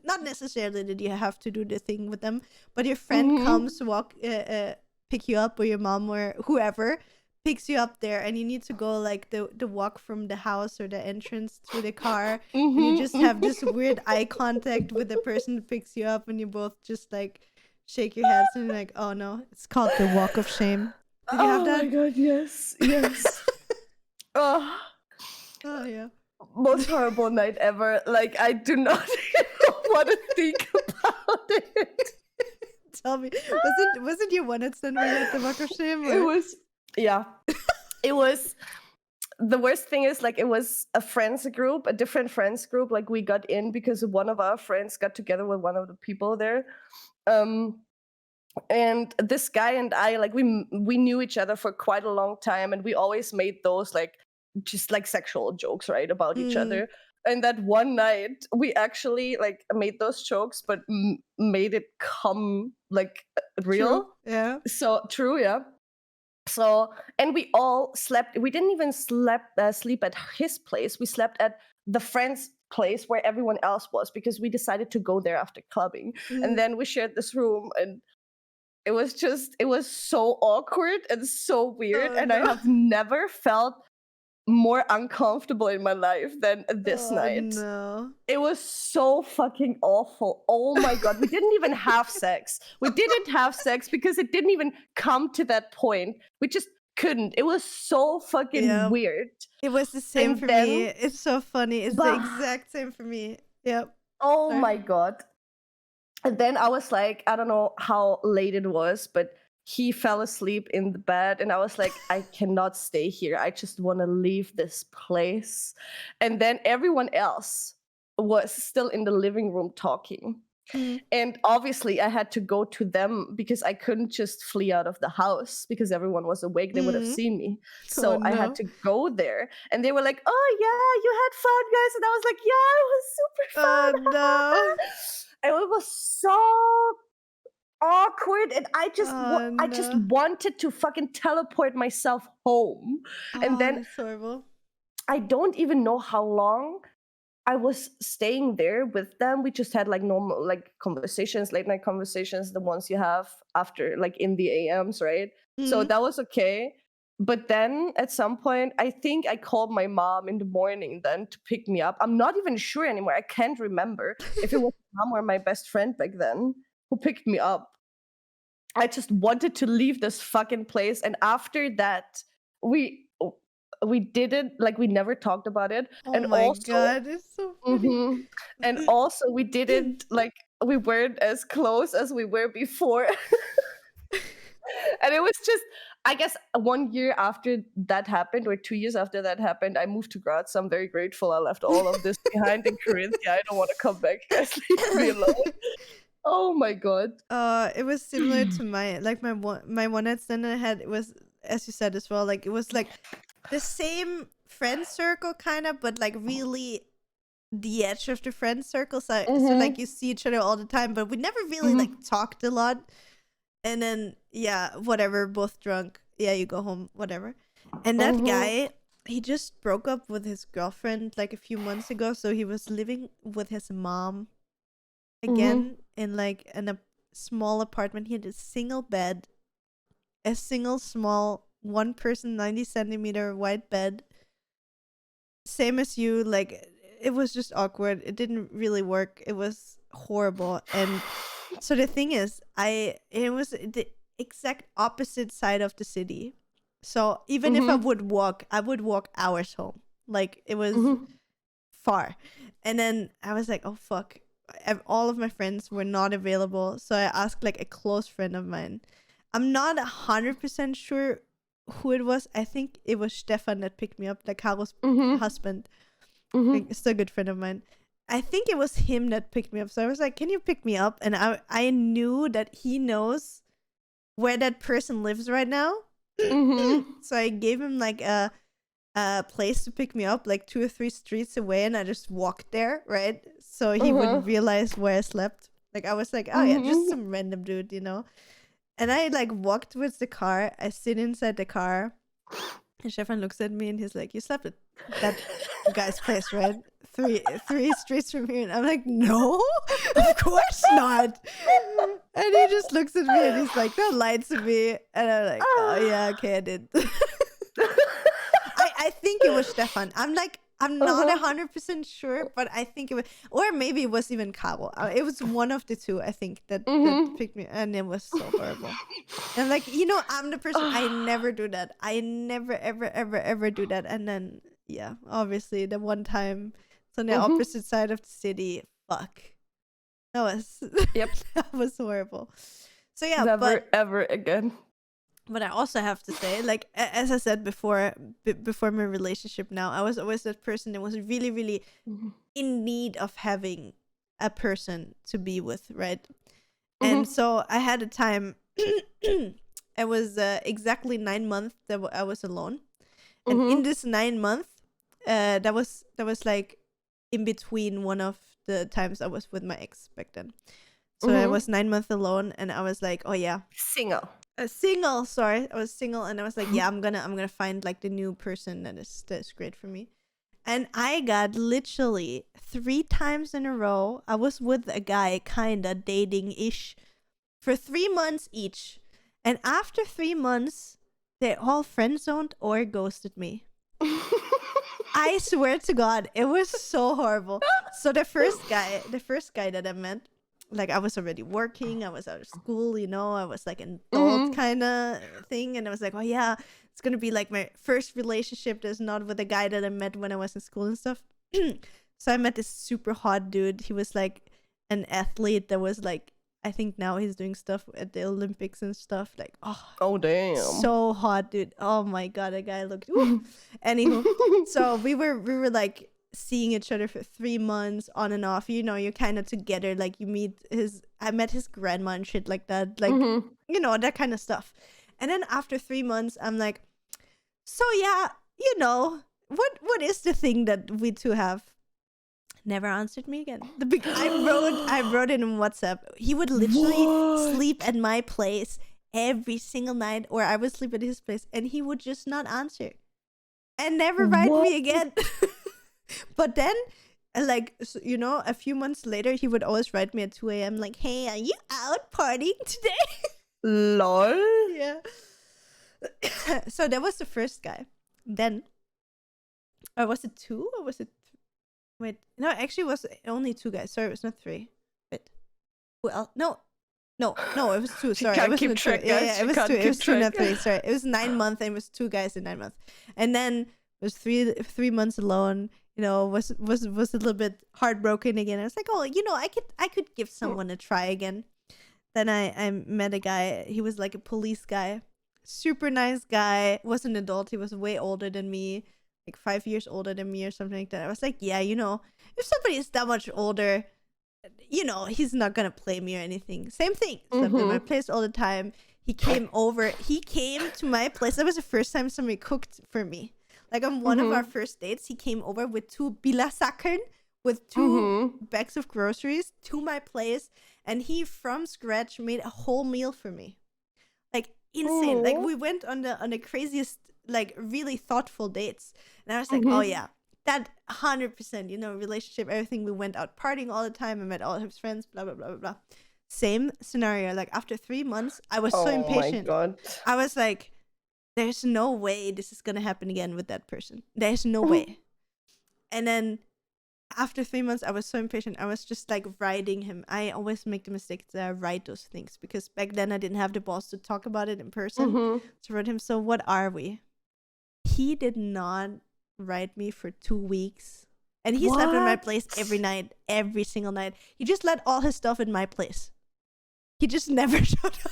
Not necessarily that you have to do the thing with them, but your friend comes pick you up, or your mom or whoever picks you up there, and you need to go, like, the walk from the house or the entrance to the car, and you just have this weird eye contact with the person who picks you up, and you both just, like, shake your heads and you're like, oh no, it's called the walk of shame. Did you have that? Oh my god, yes. Oh yeah. Most horrible night ever. Like, I do not want to think about it. Tell me, was it your one night stand where you had the walk of shame? Or? Yeah. It was, the worst thing is, like, it was a different friends group. Like, we got in because one of our friends got together with one of the people there. And this guy and I, like, we knew each other for quite a long time, and we always made those, like, just like sexual jokes, right, about each other. And that one night we actually, like, made those jokes, but made it come, like, real. True. Yeah. So true. Yeah. So, and we all slept. We didn't even sleep at his place. We slept at the friend's place where everyone else was, because we decided to go there after clubbing. And then we shared this room, and it was so awkward and so weird. And I have never felt more uncomfortable in my life than this night. No. It was so fucking awful. Oh my God. We didn't even have sex. We didn't have sex because it didn't even come to that point. We just couldn't. It was so fucking weird. It was the same for me. It's so funny. It's the exact same for me. Yep. Oh my God. And then I was like, I don't know how late it was, but he fell asleep in the bed, and I was like, I cannot stay here. I just want to leave this place. And then everyone else was still in the living room talking. And obviously I had to go to them because I couldn't just flee out of the house because everyone was awake. They would have seen me. So I had to go there. And they were like, oh yeah, you had fun, guys. And I was like, yeah, it was super fun. Oh no. And it was so awkward, and I just wanted to fucking teleport myself home. And then that's horrible. I don't even know how long I was staying there with them. We just had like normal, like, conversations, late night conversations, the ones you have after, like, in the AMs, right? So that was okay. But then at some point, I think I called my mom in the morning then to pick me up. I'm not even sure anymore. I can't remember if it was my mom or my best friend back then who picked me up. I just wanted to leave this fucking place. And after that, we did it, like, we never talked about it. And my God, it's so funny. And also we didn't, like, we weren't as close as we were before. And it was just, I guess 1 year after that happened, or 2 years after that happened, I moved to Graz. So I'm very grateful I left all of this behind in Carinthia. I don't want to come back. Guys, leave me alone. Oh my God. It was similar to my one night stand I had. It was, as you said as well, like, it was like the same friend circle kind of, but like really the edge of the friend circle. So like, you see each other all the time, but we never really like talked a lot. And then whatever, both drunk. Yeah, you go home, whatever. And that guy, he just broke up with his girlfriend like a few months ago, so he was living with his mom again in a small apartment. He had a single bed, a single small 1-person 90-centimeter white bed, same as you. Like, it was just awkward. It didn't really work. It was horrible. And so the thing is, it was the exact opposite side of the city. So even if I would walk hours home. Like, it was far. And then I was like, oh fuck. All of my friends were not available. So I asked like a close friend of mine. I'm not 100% sure who it was. I think it was Stefan that picked me up, like Caro's husband. Like, still a good friend of mine. I think it was him that picked me up. So I was like, can you pick me up? And I knew that he knows where that person lives right now. So I gave him like a place to pick me up, like 2 or 3 streets away, and I just walked there, right? So he wouldn't realize where I slept. Like, I was like, oh yeah, just some random dude, you know? And I like walked towards the car. I sit inside the car, and Stefan looks at me and he's like, you slept at that guy's place, right? 3 streets from here. And I'm like, no, of course not. And he just looks at me and he's like, don't lie to me. And I'm like, oh yeah, okay, I did. I think it was Stefan. I'm not 100% sure, but I think it was, or maybe it was even Caro. It was one of the two, I think, that picked me, and it was so horrible. And like, you know, I'm the person, I never do that. I never, ever, ever, ever do that. And then, yeah, obviously, the one time it's on the opposite side of the city, fuck. That was, that was horrible. So yeah, never, ever again. But I also have to say, like, as I said before, before my relationship now, I was always that person that was really, really Mhm. in need of having a person to be with, right? And Mhm. so I had a time, it was exactly 9 months that I was alone. And in Mhm. this 9 month, that was like in between one of the times I was with my ex back then. So I Mhm. was 9 months alone, and I was like, oh yeah, Single. single. Sorry, I was single, and I was like, yeah, I'm gonna find like the new person that's great for me. And I got literally 3 times in a row. I was with a guy, kinda dating ish, for 3 months each. And after 3 months, they all friend zoned or ghosted me. I swear to God, it was so horrible. So the first guy that I met, like I was already working, I was out of school, I was like an adult Mhm. kind of thing, and I was like, oh yeah, it's gonna be like my first relationship that's not with a guy that I met when I was in school and stuff. So I met this super hot dude. He was like an athlete that was like, I think now he's doing stuff at the Olympics and stuff. Like, oh, Oh damn. so hot, dude. Oh my god, that guy looked. Ooh. Anywho, so we were like seeing each other for 3 months on and off. You're kind of together. Like I met his grandma and shit like that. Like Mhm. that kind of stuff. And then after 3 months, I'm like, so yeah, what is the thing that we two have? Never answered me again. I wrote it in WhatsApp. He would literally sleep What? at my place every single night, or I would sleep at his place, and he would just not answer and never write What? me again. But then, a few months later, he would always write me at 2 a.m. like, "Hey, are you out partying today?" Lol. Yeah. So that was the first guy. Then, or was it two, or was it? Wait, no, actually, it was only two guys. Sorry, it was not three. Wait, who else? No, it was two. She Sorry, it can't was keep not two. track, Yeah, guys. yeah, it She was two. can't It keep was two, not track. three. Sorry, it was 9 months, and it was two guys in 9 months. And then it was 3 months alone. Was a little bit heartbroken again. I was like, oh, I could give someone a try again. Then I met a guy. He was like a police guy, super nice guy. Was an adult. He was way older than me, like 5 years older than me or something like that. I was like, yeah, if somebody is that much older, he's not gonna play me or anything. Same thing. Slept in my Mhm. place all the time. He came over. He came to my place. That was the first time somebody cooked for me. Like on one of our Mhm. first dates, he came over with 2 bilasakken, with two Mhm. bags of groceries to my place, and he from scratch made a whole meal for me. Like insane. Like Oh. we went on the craziest, like really thoughtful dates, and I was like, oh Mhm. yeah, that 100%, relationship, everything. We went out partying all the time. I met all his friends, blah blah blah blah blah. Same scenario. Like after 3 months, I was so Oh my impatient. god. I was like, there's no way this is gonna happen again with that person. There's no way. And then after 3 months, I was so impatient. I was just like writing him. I always make the mistake that I write those things because back then I didn't have the balls to talk about it in person. Mhm. So I wrote him, so what are we? He did not write me for 2 weeks. And he slept in my What? place every night, every single night. He just let all his stuff in my place. He just never showed up.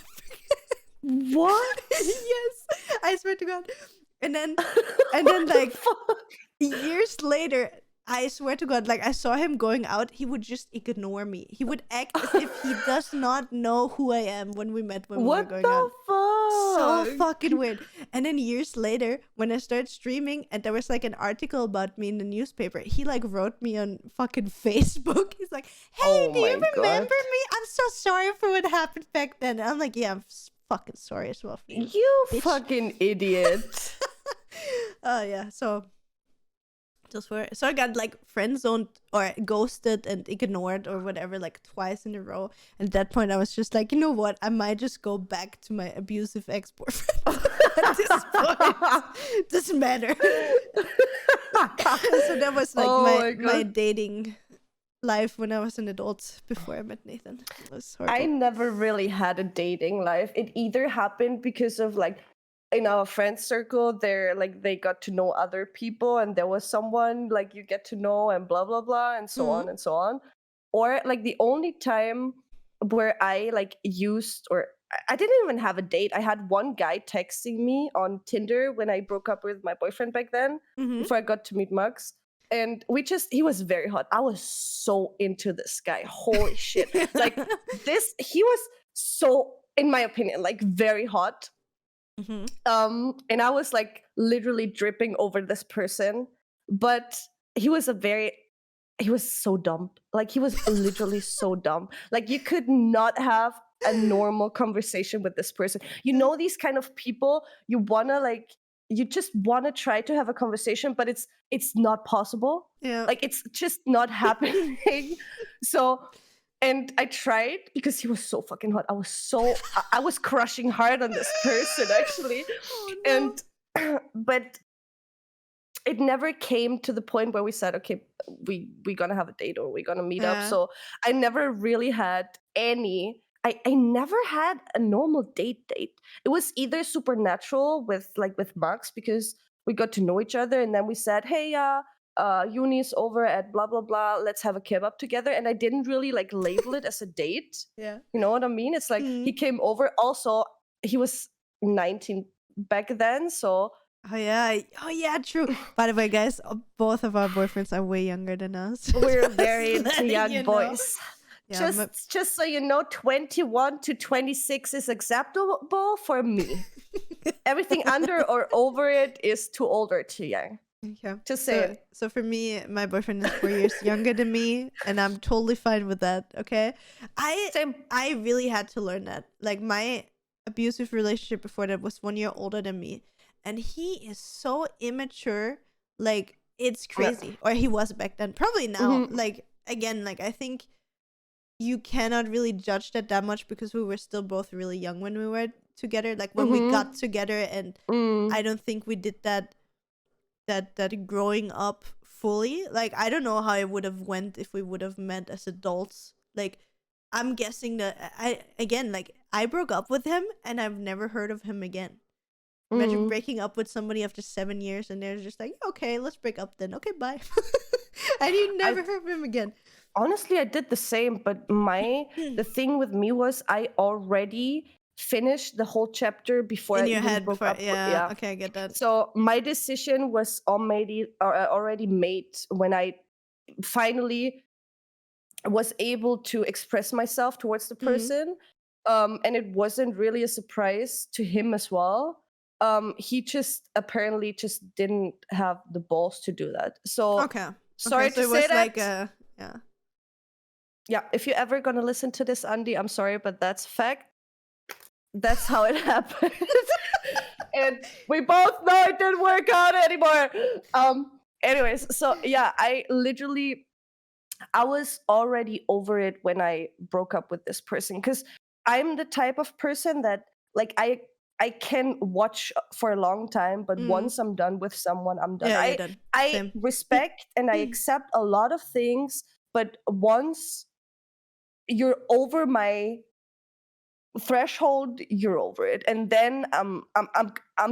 What? Yes, I swear to God. And then like Fuck? years later, I swear to God, like I saw him going out, he would just ignore me. He would act as if he does not know who I am when we were What going out. the fuck? So fucking weird. And then years later, when I started streaming and there was like an article about me in the newspaper, he like wrote me on fucking Facebook. He's like, hey, Oh do you my remember god. me? I'm so sorry for what happened back then. And I'm like, yeah, fucking sorry as well for you. You Bitch. fucking idiot. Oh yeah, so I got like friend zoned or ghosted and ignored or whatever like twice in a row. And at that point I was just like, you know what, I might just go back to my abusive ex-boyfriend. At this point doesn't matter. So that was like Oh my my God. dating life when I was an adult before I met Nathan. It was horrible. I never really had a dating life. It either happened because of like in our friend circle, they got to know other people and there was someone like you get to know and blah blah blah and so on and so on. Or like the only time where I like used or I didn't even have a date. I had one guy texting me on Tinder when I broke up with my boyfriend back then, before I got to meet Max. And he was very hot. I was so into this guy. Holy shit. Like he was so, in my opinion, like very hot. And I was like literally dripping over this person. But he was so dumb. Like he was literally so dumb. Like you could not have a normal conversation with this person. You know, these kind of people, you just want to try to have a conversation, but it's not possible. Yeah. Like it's just not happening. So, and I tried because he was so fucking hot. I was crushing hard on this person actually. Oh, no. And but it never came to the point where we said, okay, we're gonna have a date or we're gonna meet up. So I never really had I never had a normal date. It was either supernatural with Max, because we got to know each other, and then we said, hey, uni's over at blah blah blah, let's have a kebab together. And I didn't really like label it as a date. Yeah. You know what I mean? It's like he came over. Also, he was 19 back then, so Oh yeah, true. By the way, guys, both of our boyfriends are way younger than us. we're very young boys. Yeah, just so you know, 21 to 26 is acceptable for me. Everything under or over it is too old or too young. Okay. Just say so for me, my boyfriend is 4 years younger than me, and I'm totally fine with that. Okay. I really had to learn that. Like my abusive relationship before that was 1 year older than me, and he is so immature. Like it's crazy. Or he was back then. Probably now. Like again, like I think you cannot really judge that much because we were still both really young when we were together. Like when we got together, and I don't think we did that growing up fully. Like I don't know how it would have went if we would have met as adults. Like I'm guessing that I broke up with him and I've never heard of him again. Imagine breaking up with somebody after 7 years and they're just like, okay, let's break up then. Okay, bye. And you never heard of him again. Honestly, I did the same, but the thing with me was I already finished the whole chapter before in I your even head broke before, up. yeah. Okay, I get that. So my decision was already made when I finally was able to express myself towards the person. And it wasn't really a surprise to him as well. He just apparently just didn't have the balls to do that. So sorry to say that. Yeah, if you're ever gonna listen to this, Andy, I'm sorry, but that's fact. That's how it happened. And we both know it didn't work out anymore. Anyways, so yeah, I was already over it when I broke up with this person, because I'm the type of person that like I can watch for a long time, but once I'm done with someone, I'm done. Yeah, I respect and I accept a lot of things, but once you're over my threshold, you're over it, and then I'm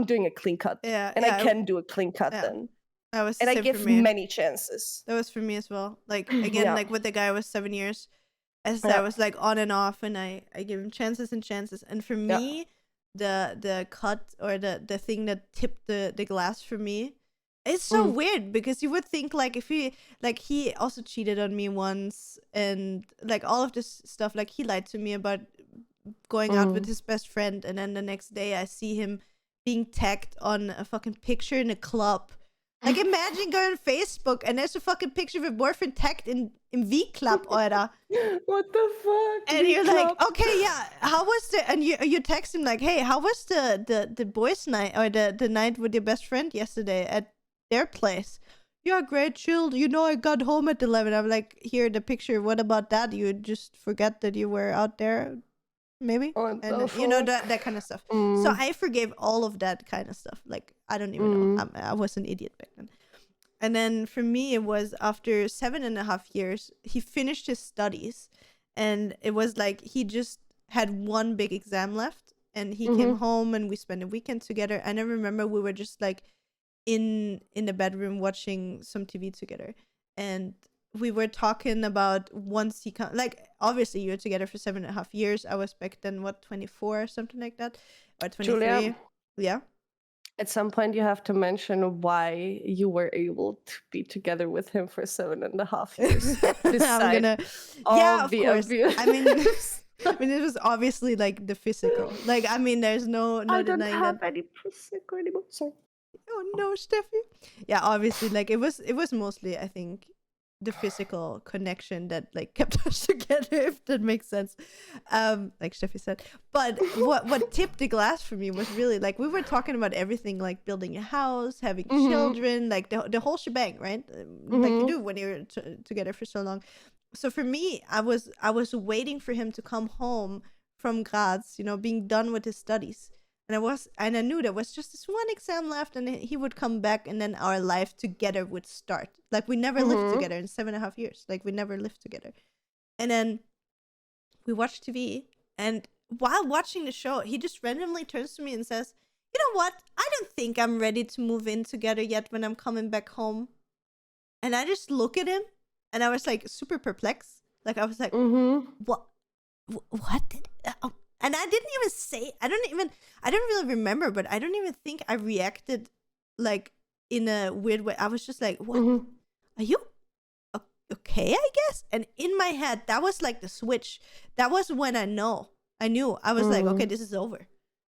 doing a clean cut. I can do a clean cut then. And I give many chances. That was for me as well. Like again, like with the guy was 7 years. As I was like on and off, and I give him chances and chances. And for me, the cut or the thing that tipped the glass for me, it's so weird, because you would think like if he also cheated on me once, and like all of this stuff, like he lied to me about going out with his best friend, and then the next day I see him being tagged on a fucking picture in a club. Like imagine going on Facebook and there's a fucking picture of your boyfriend tagged in V Club, oder? What the fuck? And you're like, okay, yeah, how was and you text him like, hey, how was the boys' night, or the night with your best friend yesterday at their place? Yeah, great, chilled. You know, I got home at 11. I'm like, here, the picture. What about that? You just forgot that you were out there, maybe? And you know, that kind of stuff. So I forgave all of that kind of stuff. Like, I don't even know. I was an idiot back then. And then for me, it was after 7.5 years, he finished his studies. And it was like he just had one big exam left. And he came home and we spent a weekend together. And I remember we were just like in the bedroom watching some TV together. And we were talking about once he like obviously you're together for 7.5 years. I was back then 24 or something like that, or 23. Julia, Yeah. at some point you have to mention why you were able to be together with him for 7.5 years. I'm gonna. all Yeah, of the course. abuse. I mean, it was obviously like the physical. Like, I mean, there's no I don't denying have that. any physical anymore. Sorry. Oh no, Steffi. Yeah, obviously, like it was mostly, I think, the physical connection that like kept us together, if that makes sense. Like Steffi said. But what tipped the glass for me was really like we were talking about everything, like building a house, having children, like the whole shebang, right? Like you do when you're together for so long. So for me, I was waiting for him to come home from Graz, being done with his studies. And I knew there was just this one exam left, and he would come back, and then our life together would start. Like we never lived together in 7.5 years. Like we never lived together. And then we watched TV, and while watching the show, he just randomly turns to me and says, "You know what? I don't think I'm ready to move in together yet when I'm coming back home." And I just look at him, and I was like super perplexed. Like I was like, "What? And I didn't even say, I don't really remember, but I don't even think I reacted like in a weird way. I was just like, what? Are you okay, I guess? And in my head, that was like the switch. That was when I knew. I was like, okay, this is over.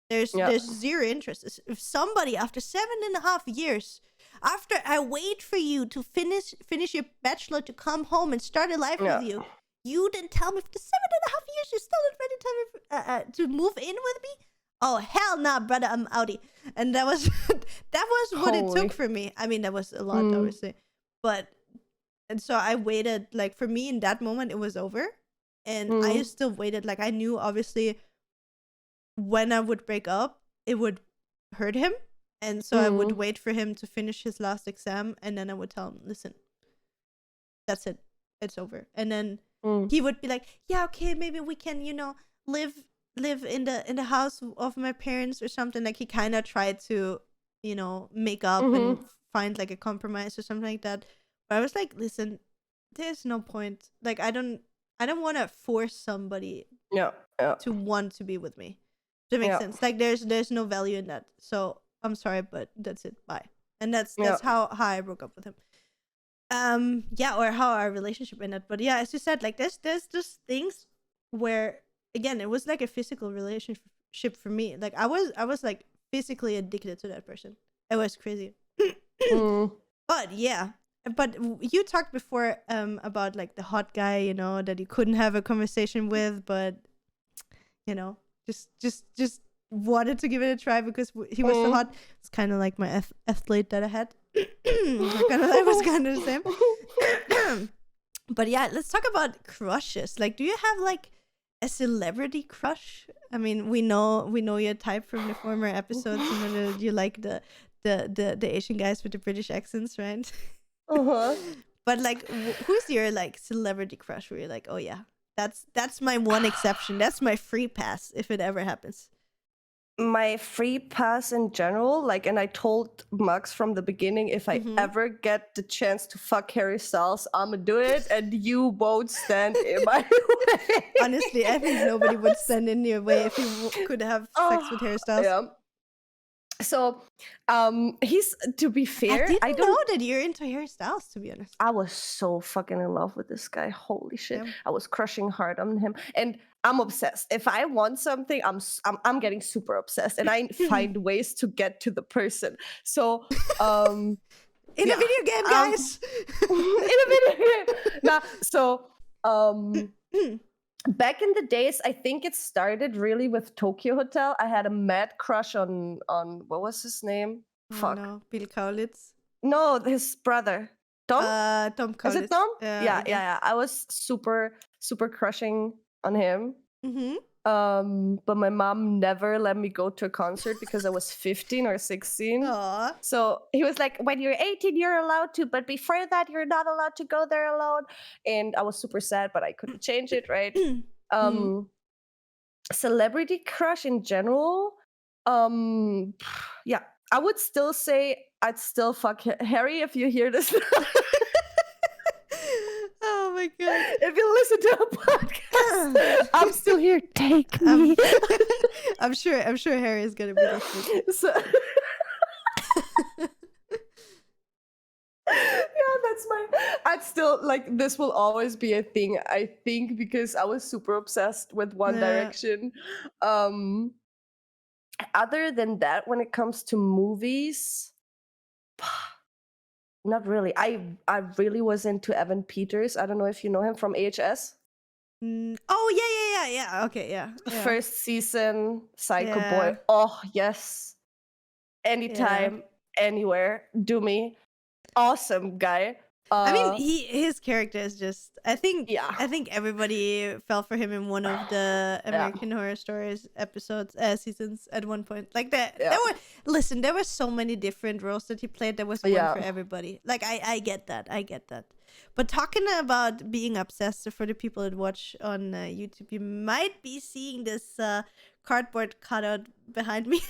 There's zero interest. If somebody after 7.5 years, after I wait for you to finish your bachelor to come home and start a life with you, you didn't tell me for the 7.5 years you're still not ready to tell me to move in with me? Oh hell nah, brother, I'm outie. And that was what it took for me. I mean, that was a lot, obviously, and so I waited. Like for me, in that moment, it was over, and I still waited. Like I knew, obviously, when I would break up, it would hurt him, and so I would wait for him to finish his last exam, and then I would tell him, "Listen, that's it, it's over," and then. He would be like, yeah, okay, maybe we can, live in the house of my parents or something. Like he kind of tried to, make up and find like a compromise or something like that. But I was like, listen, there's no point. Like I don't want to force somebody to want to be with me. Does that make sense? Like there's no value in that. So I'm sorry, but that's it. Bye. And that's how I broke up with him. Or how our relationship ended. But yeah, as you said, like there's just things where, again, it was like a physical relationship for me. Like I was like physically addicted to that person. It was crazy. But yeah, but you talked before about like the hot guy, that you couldn't have a conversation with, but just wanted to give it a try because he was so hot. It's kind of like my athlete that I had. I was kind of the same. But yeah, let's talk about crushes. Like, do you have like a celebrity crush? I mean, we know your type from the former episodes. You like the Asian guys with the British accents, right? But like, who's your like celebrity crush where you're like, oh yeah, that's my one exception. That's my free pass if it ever happens. My free pass in general, like, and I told Max from the beginning, if I ever get the chance to fuck Harry Styles, I'ma do it, and you won't stand in my way. Honestly, I think nobody would stand in your way if you could have sex with Harry Styles. Yeah. So, he's, to be fair, I didn't know that you're into Harry Styles, to be honest. I was so fucking in love with this guy. Holy shit. Yeah. I was crushing hard on him. And I'm obsessed. If I want something, I'm getting super obsessed. And I find ways to get to the person. So, in a video game, guys. In a video game. Nah, so, back in the days, I think it started really with Tokyo Hotel. I had a mad crush on what was his name? Fuck. No, Bill Kaulitz. No, his brother. Tom? Tom Kaulitz. Is it Tom? Yeah. I was super, super crushing on him. But my mom never let me go to a concert because I was 15 or 16. Aww. So he was like, when you're 18, you're allowed to, but before that, you're not allowed to go there alone. And I was super sad, but I couldn't change it, right? Celebrity crush in general. Yeah, I would still say I'd still fuck Harry if you hear this. my god. If you listen to a podcast, I'm still here. Take me. I'm sure Harry is gonna be listening. So, yeah, that's my. I'd still like this will always be a thing. I think because I was super obsessed with One Direction. Other than that, when it comes to movies, not really. I really was into Evan Peters. I don't know if you know him from AHS. Oh yeah. Okay, yeah. First season, Psycho Yeah. Boy. Oh yes, anytime, anywhere, do me. Awesome guy. I mean, his character is just. I think Yeah. everybody fell for him in one of the American Horror Stories episodes, seasons at one point. Like that, there were so many different roles that he played. There was one for everybody. Like I get that. But talking about being obsessed, for the people that watch on YouTube, you might be seeing this cardboard cutout behind me.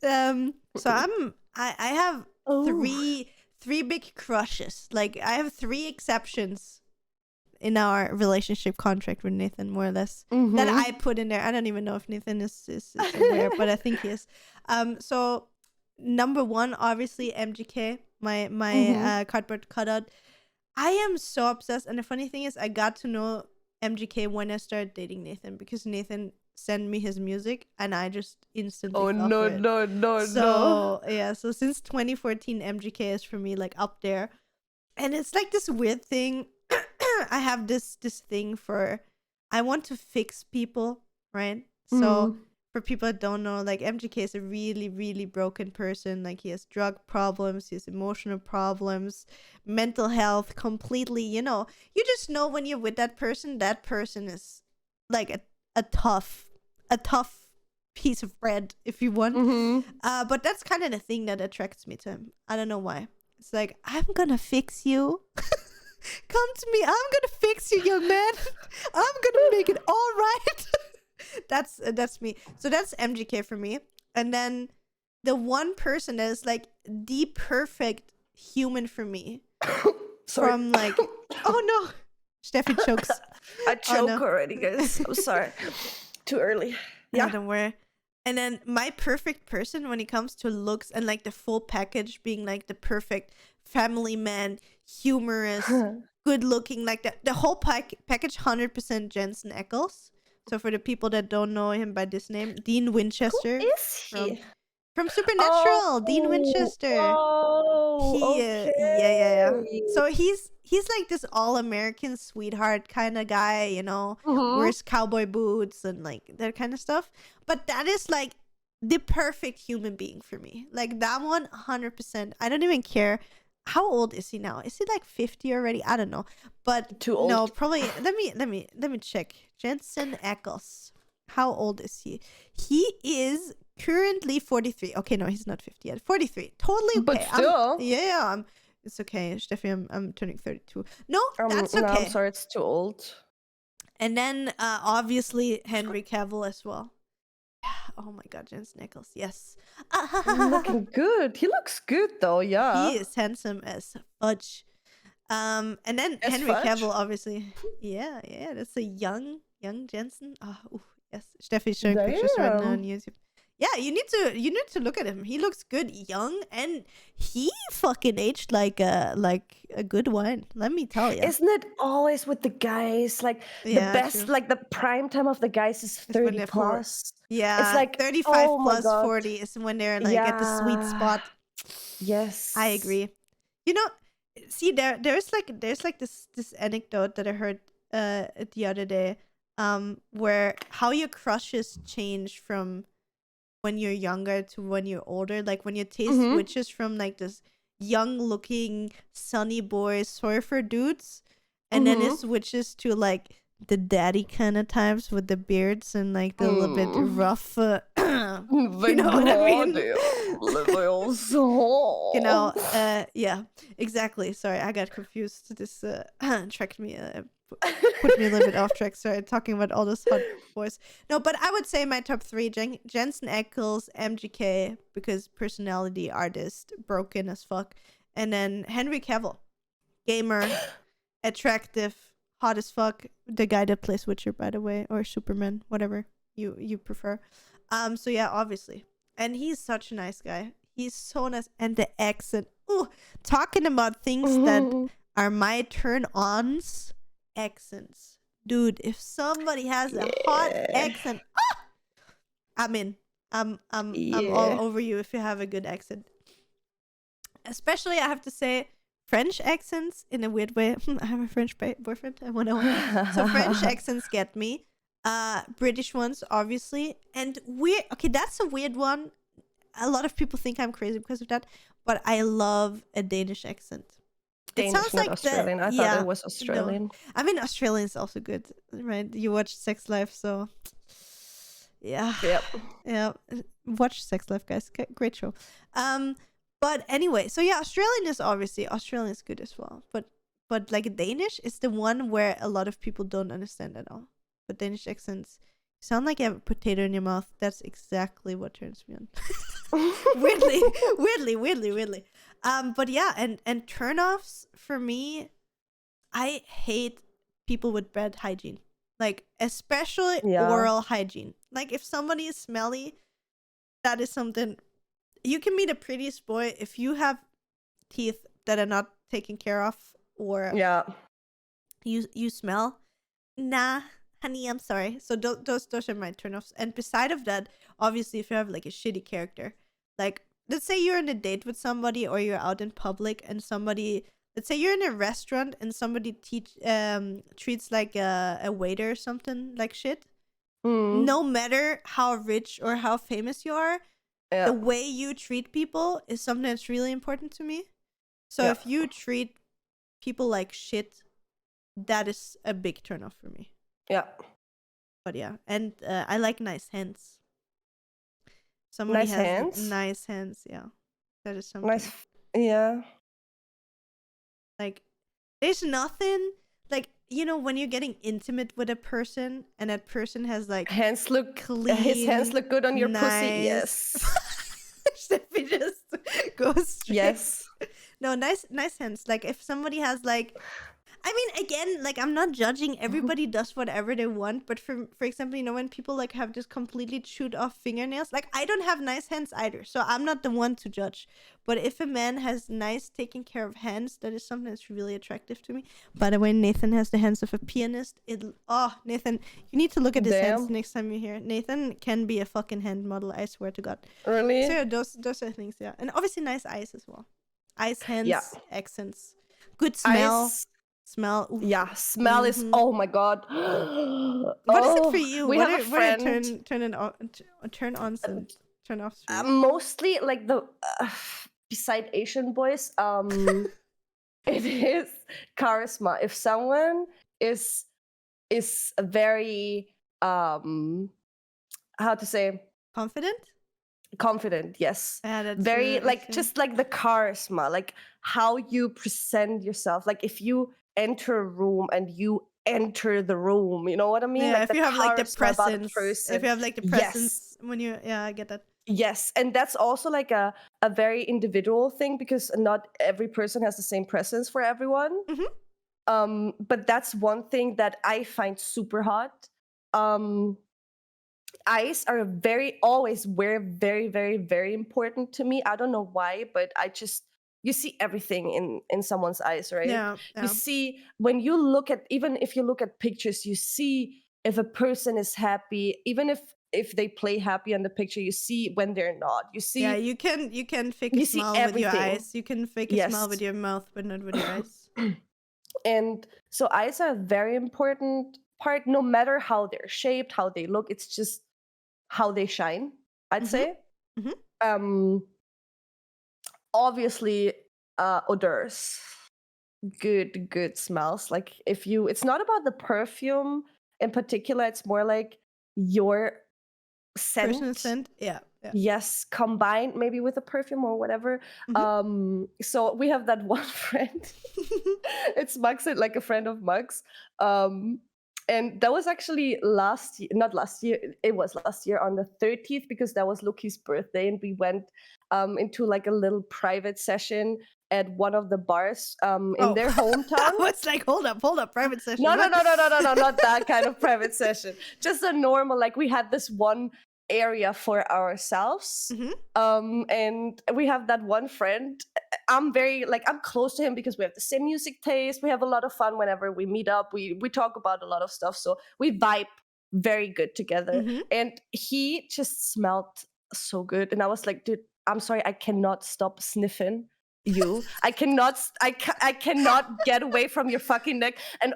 So I have three big crushes. Like I have 3 exceptions in our relationship contract with Nathan, more or less, that I put in there. I don't even know if Nathan is aware, but I think he is. So number 1, obviously MGK, my cardboard cutout. I am so obsessed, and the funny thing is, I got to know MGK when I started dating Nathan, because Nathan sent me his music and I just instantly fell for it. So yeah, so since 2014 MGK is for me like up there, and it's like this weird thing. I have this thing for, I want to fix people, right? So for people that don't know, like MGK is a really, really broken person. Like he has drug problems, he has emotional problems, mental health, completely, you just know when you're with that person is like a tough piece of bread, if you want. But that's kind of the thing that attracts me to him. I don't know why. It's like, I'm gonna fix you. Come to me. I'm gonna fix you, young man. I'm gonna make it all right. That's me. So that's MGK for me. And then the one person that is like the perfect human for me. From like, oh no, Steffi chokes. I choke already, guys. I'm sorry. Too early. Yeah, don't worry. And then my perfect person when it comes to looks and like the full package, being like the perfect family man, humorous, good looking, like the whole package, 100% Jensen Ackles. So for the people that don't know him by this name, Dean Winchester. Who is he? From Supernatural, Dean Winchester. Yeah. So he's like this all-American sweetheart kind of guy, wears cowboy boots and like that kind of stuff. But that is like the perfect human being for me. Like that one, 100%. I don't even care. How old is he now? Is he like 50 already? I don't know. But too old. No, probably. Let me check. Jensen Ackles. How old is he? He is currently 43. Okay, no, he's not 50 yet. 43. Totally okay. But still. It's okay, Steffi. I'm turning 32. No, that's okay. No, I'm sorry, it's too old. And then obviously Henry Cavill as well. Oh my god, Jensen Ackles. Yes. Looking good. He looks good though, yeah. He is handsome as fudge. And then As Henry fudge? Cavill, obviously. Yeah, that's a young Jensen. Oh, yes. Steffi's showing pictures right now on YouTube. Yeah, you need to look at him. He looks good, young, and he fucking aged like a good wine. Let me tell you. Isn't it always with the guys like the best, true. Like the prime time of the guys is 30 plus. Yeah, it's like 35 plus 40 is when they're like at the sweet spot. Yes, I agree. See, there's this anecdote that I heard the other day, where how your crushes change from when you're younger to when you're older. Like when your taste switches from like this young looking sunny boy surfer dudes, and then it switches to like the daddy kind of types with the beards and like the little bit rough you know what I mean? Yeah, exactly. Sorry, I got confused. This tracked me put me a little bit off track. Sorry, talking about all those hot boys. No, but I would say my top 3: Jensen Ackles, MGK, because personality, artist, broken as fuck, and then Henry Cavill, gamer, attractive, hot as fuck. The guy that plays Witcher, by the way, or Superman, whatever you prefer. So yeah, obviously. And he's such a nice guy. He's so nice. And the accent. Ooh, talking about things that are my turn-ons, accents. Dude, if somebody has a hot accent, I'm in. I'm all over you if you have a good accent. Especially, I have to say, French accents in a weird way. I have a French boyfriend. I want to. So French accents get me. British ones, obviously, and weird. Okay, that's a weird one. A lot of people think I'm crazy because of that, but I love a Danish accent. Danish, it sounds not like Australian. I thought it was Australian. No. I mean, Australian is also good, right? You watch Sex Life, so yeah. Yep. Yeah. Watch Sex Life, guys. Great show. But anyway, so yeah, Australian is good as well. But like Danish is the one where a lot of people don't understand at all. But Danish accents sound like you have a potato in your mouth. That's exactly what turns me on. weirdly. But yeah, and turn-offs for me, I hate people with bad hygiene. Like, especially oral hygiene. Like, if somebody is smelly, that is something. You can be the prettiest boy if you have teeth that are not taken care of, or you smell. Nah, honey, I'm sorry. So those are my turnoffs. And beside of that, obviously, if you have like a shitty character, like let's say you're on a date with somebody or you're out in public and somebody, let's say you're in a restaurant and somebody treats like a waiter or something like shit. No matter how rich or how famous you are, the way you treat people is something that's really important to me. So if you treat people like shit, that is a big turnoff for me. Yeah. But yeah, and I like nice hands. Somebody has nice hands, yeah. That is something. Nice, yeah. Like, there's nothing, like, you know, when you're getting intimate with a person and that person has like hands look clean, his hands look good on your pussy. Yes. Stefie just goes straight. Yes. No, nice hands. Like, if somebody has like, I mean, again, like, I'm not judging. Everybody does whatever they want. But for example, you know, when people like have just completely chewed off fingernails, like, I don't have nice hands either. So I'm not the one to judge. But if a man has nice taking care of hands, that is something that's really attractive to me. By the way, Nathan has the hands of a pianist. Nathan, you need to look at his hands next time you're here. Nathan can be a fucking hand model, I swear to God. Really? So yeah, those are things, yeah. And obviously nice eyes as well. Eyes, hands, accents. Good smell. Smell. Oof. Yeah, smell is, oh my God. What is it for you? We have a friend. Turn-ons and turn-offs for you? Mostly like the, beside Asian boys, it is charisma. If someone is very, how to say? Confident, yes. Yeah, that's very like just like the charisma, like how you present yourself. Like if you enter a room and you enter the room, you know what I mean? Yeah, like if you have like the presence, if you have like the presence when you, I get that. Yes, and that's also like a very individual thing because not every person has the same presence for everyone. But that's one thing that I find super hot. Eyes are always very, very, very important to me. I don't know why, but you see everything in someone's eyes, right? Yeah. You see, when you look at, even if you look at pictures, you see if a person is happy, even if they play happy on the picture, you see when they're not. You see. Yeah, you can fake a smile with your eyes. You can fake a smile with your mouth, but not with your eyes. And so eyes are a very important part, no matter how they're shaped, how they look. It's just how they shine, I'd say. Obviously, odors, good smells. Like it's not about the perfume in particular. It's more like your scent. Personal scent, yeah. Yes, combined maybe with a perfume or whatever. So we have that one friend. It's Max, like a friend of Max. And that was actually not last year, it was last year on the 30th because that was Loki's birthday and we went into like a little private session at one of the bars in Oh. their hometown. I was like, hold up, private session. No, What? not that kind of private session. Just a normal, like we had this one area for ourselves. And we have that one friend. I'm close to him because we have the same music taste. We have a lot of fun whenever we meet up. We talk about a lot of stuff. So we vibe very good together. And he just smelled so good. And I was like, dude, I'm sorry, I cannot stop sniffing you. I cannot get away from your fucking neck. And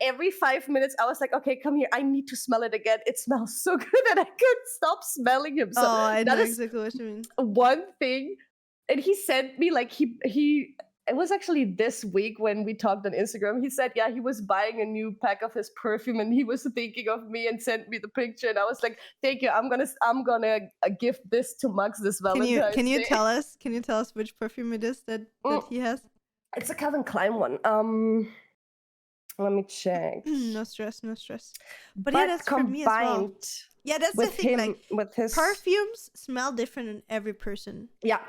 every 5 minutes I was like, okay, come here, I need to smell it again. It smells so good and I couldn't stop smelling him. So I know exactly what you mean. One thing. And he sent me it was actually this week when we talked on Instagram. He said, yeah, he was buying a new pack of his perfume and he was thinking of me and sent me the picture. And I was like, thank you. I'm gonna gift this to Max this Valentine's Can you Day. tell us which perfume it is that he has? It's a Calvin Klein one. Let me check. No stress. But yeah, that's for me as well. Yeah, that's the thing. With his perfumes smell different in every person. Yeah.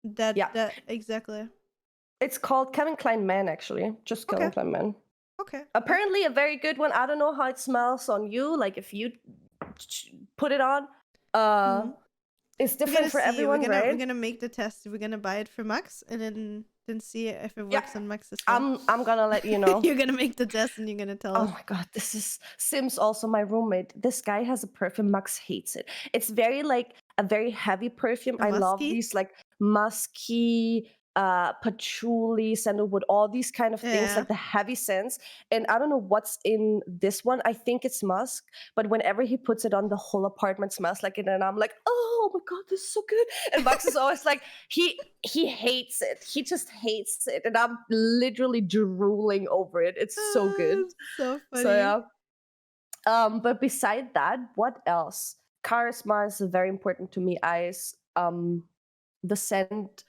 That exactly. It's called Calvin Klein Man, actually. Just Calvin Klein Man. Okay. Apparently a very good one. I don't know how it smells on you. Like if you put it on, it's different for everyone, right? We're gonna make the test. We're gonna buy it for Max and then see if it works on Max as well. I'm gonna let you know. You're gonna make the test and you're gonna tell us. Oh my god, this is Sims, also my roommate. This guy has a perfume. Max hates it. It's very a very heavy perfume. I love these musky, patchouli, sandalwood, all these kind of things, like the heavy scents. And I don't know what's in this one. I think it's musk, but whenever he puts it on, the whole apartment smells like it. And I'm like, oh my god, this is so good. And Max is always like, he hates it. He just hates it. And I'm literally drooling over it. It's so good. So funny. So yeah. But beside that, what else? Charisma is very important to me. Eyes, the scent.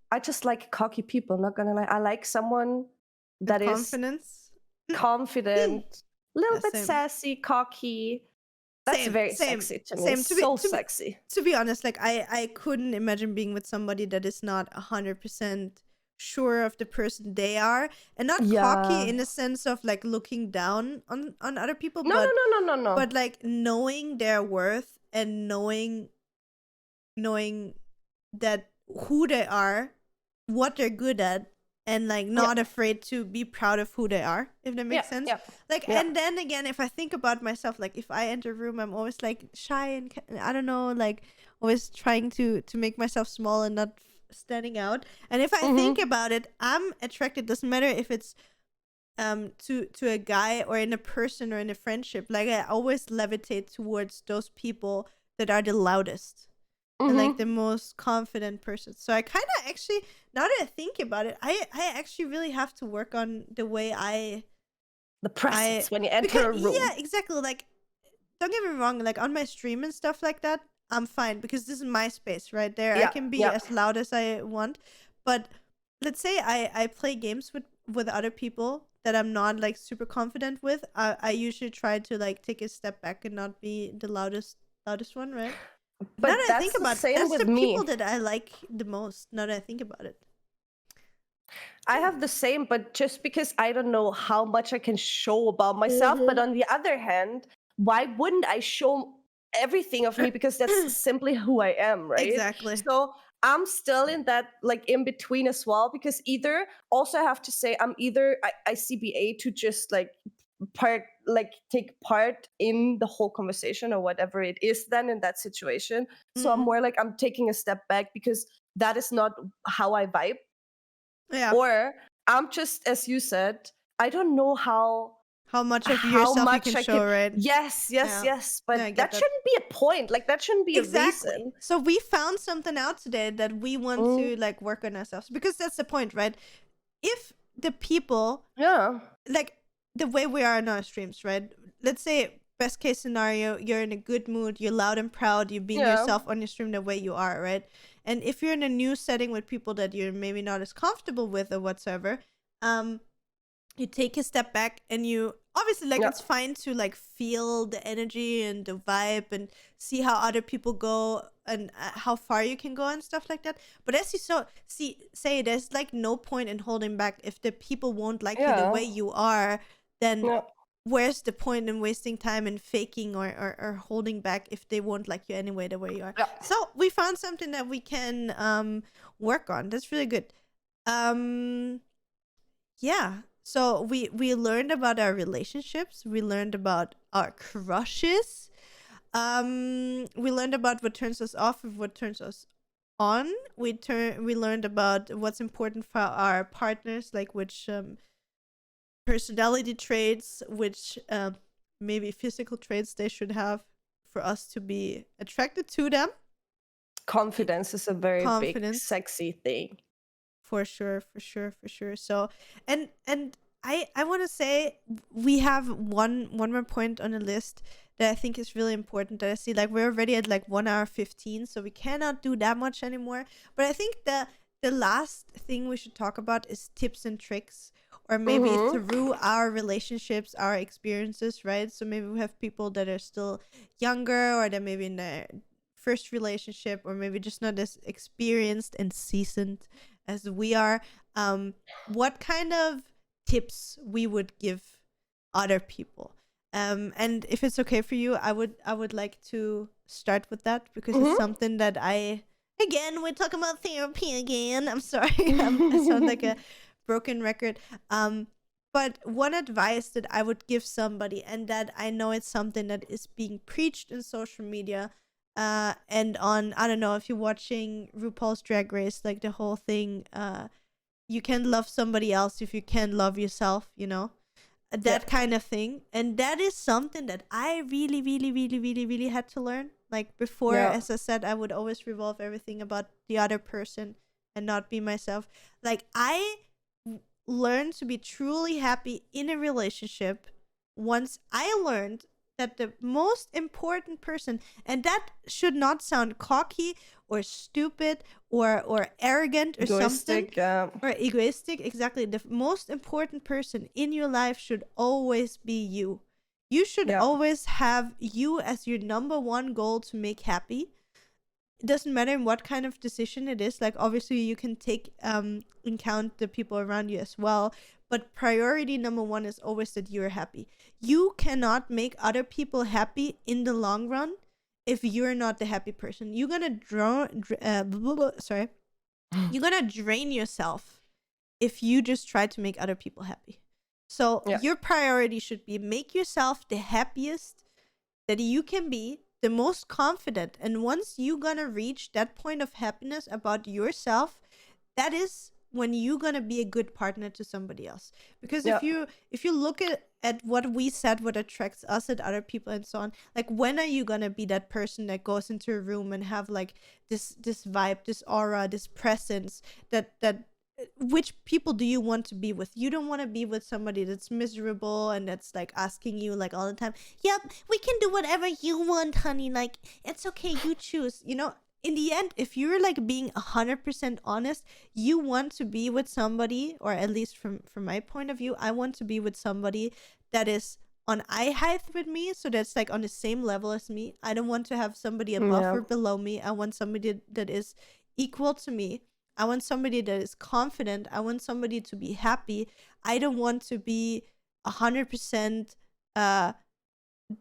I just like cocky people, not gonna lie. I like someone that is confident, a little bit sassy, cocky. That's very sexy to me. Sexy. To be honest, I couldn't imagine being with somebody that is not 100% sure of the person they are, and not cocky in the sense of looking down on other people. No. But knowing their worth and knowing that who they are, what they're good at, and not afraid to be proud of who they are, if that makes sense. And then again, if I think about myself, if I enter a room, I'm always shy and I don't know, always trying to make myself small and not standing out. And if I think about it, I'm attracted, doesn't matter if it's to a guy or in a person or in a friendship, I always levitate towards those people that are the loudest. And the most confident person. So I kind of actually, now that I think about it, I actually really have to work on the way the presence when you enter a room. Yeah, exactly. Don't get me wrong, on my stream and stuff like that, I'm fine because this is my space right there. I can be as loud as I want. But let's say I play games with other people that I'm not super confident with. I usually try to take a step back and not be the loudest one, right? But now that I think about it, that's with the me. people that I like the most. Now that I think about it, I have the same, but just because I don't know how much I can show about myself. But on the other hand, why wouldn't I show everything of me? Because that's simply who I am, right? Exactly. So I'm still in that in between as well, because also I have to say I'm either ICBA to just take part in the whole conversation or whatever it is then in that situation. So I'm more I'm taking a step back because that is not how I vibe. Yeah. Or I'm just, as you said, I don't know how much of yourself you can show, right? Yes. But that shouldn't be a point. That shouldn't be a reason. So we found something out today that we want to work on ourselves, because that's the point, right? If the people the way we are in our streams, right? Let's say best case scenario, you're in a good mood, you're loud and proud, you're being yourself on your stream the way you are, right? And if you're in a new setting with people that you're maybe not as comfortable with or whatsoever, you take a step back and you obviously it's fine to feel the energy and the vibe and see how other people go and how far you can go and stuff like that. But as you say, there's like no point in holding back. If the people won't like you the way you are, then where's the point in wasting time and faking or holding back if they won't like you anyway the way you are? Yeah. So we found something that we can work on. That's really good. Yeah. So we learned about our relationships. We learned about our crushes. We learned about what turns us off and what turns us on. We learned about what's important for our partners, like which personality traits, which maybe physical traits they should have for us to be attracted to them. Confidence is a very big, sexy thing. For sure. So, and I want to say we have one more point on the list that I think is really important that I see. Like, we're already at like 1 hour 15, so we cannot do that much anymore. But I think the last thing we should talk about is tips and tricks, or maybe through our relationships, our experiences, right? So maybe we have people that are still younger, or that maybe in their first relationship, or maybe just not as experienced and seasoned as we are. What kind of tips we would give other people? And if it's okay for you, I would like to start with that, because it's something that again, we're talking about therapy again. I'm sorry. I sound like a broken record. But one advice that I would give somebody, and that I know it's something that is being preached in social media, and on, I don't know if you're watching RuPaul's Drag Race, like the whole thing, you can love somebody else if you can't love yourself, that kind of thing. And that is something that I really, really, really, really, really had to learn. Like before, as I said, I would always revolve everything about the other person and not be myself. Like, I learned to be truly happy in a relationship once I learned that the most important person, and that should not sound cocky or stupid or arrogant or something, or egoistic, exactly. The most important person in your life should always be you. You should always have you as your number one goal to make happy. It doesn't matter what kind of decision it is. Like, obviously you can take in count the people around you as well, but priority number one is always that you're happy. You cannot make other people happy in the long run if you're not the happy person. You're gonna you're gonna drain yourself if you just try to make other people happy. So your priority should be make yourself the happiest that you can be, the most confident. And once you're gonna reach that point of happiness about yourself, that is when you're gonna be a good partner to somebody else. Because if you look at what we said, what attracts us at other people and so on, like, when are you gonna be that person that goes into a room and have like this vibe, this aura, this presence, that which people do you want to be with? You don't want to be with somebody that's miserable and that's like asking you like all the time, yep, we can do whatever you want, honey, like, it's okay, you choose. In the end, if you're like being 100% honest, you want to be with somebody, or at least from my point of view, I want to be with somebody that is on eye height with me, so that's like on the same level as me. I don't want to have somebody above or below me. I want somebody that is equal to me. I want somebody that is confident. I want somebody to be happy. I don't want to be 100%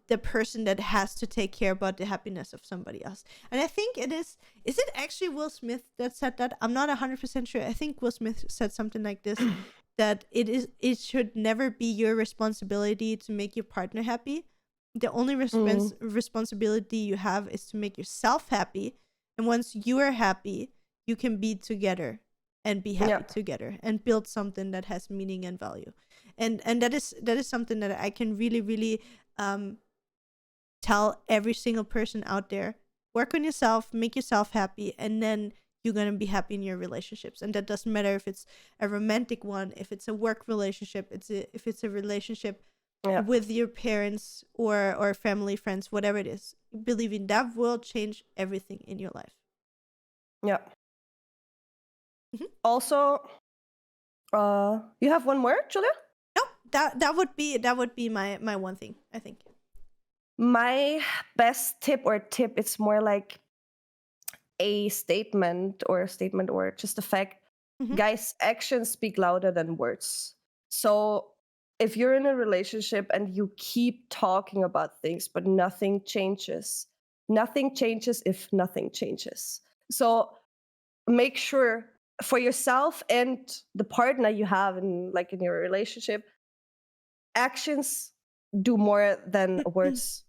the person that has to take care about the happiness of somebody else. And I think is it actually Will Smith that said that? I'm not 100% sure. I think Will Smith said something like this, that it should never be your responsibility to make your partner happy. The only responsibility you have is to make yourself happy. And once you are happy, you can be together and be happy together and build something that has meaning and value. And that is something that I can really, really tell every single person out there. Work on yourself, make yourself happy, and then you're going to be happy in your relationships. And that doesn't matter if it's a romantic one, if it's a work relationship, if it's a relationship with your parents or family, friends, whatever it is. Believing that will change everything in your life. Yeah. Also, you have one more, Julia? No, that would be my one thing, I think. My best tip, it's more like a statement or just a fact. Mhm. Guys, actions speak louder than words. So if you're in a relationship and you keep talking about things but nothing changes if nothing changes. So make sure for yourself and the partner you have in your relationship, actions do more than words.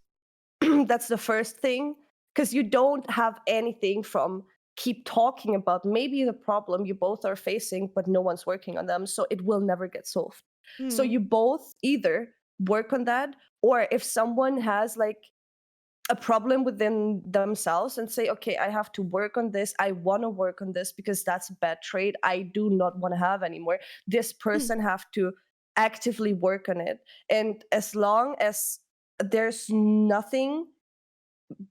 That's the first thing, because you don't have anything from keep talking about maybe the problem you both are facing, but no one's working on them, so it will never get solved. So Mm. you both either work on that, or if someone has like a problem within themselves and say, okay, I have to work on this, I want to work on this because that's a bad trait I do not want to have anymore, this person have to actively work on it. And as long as there's nothing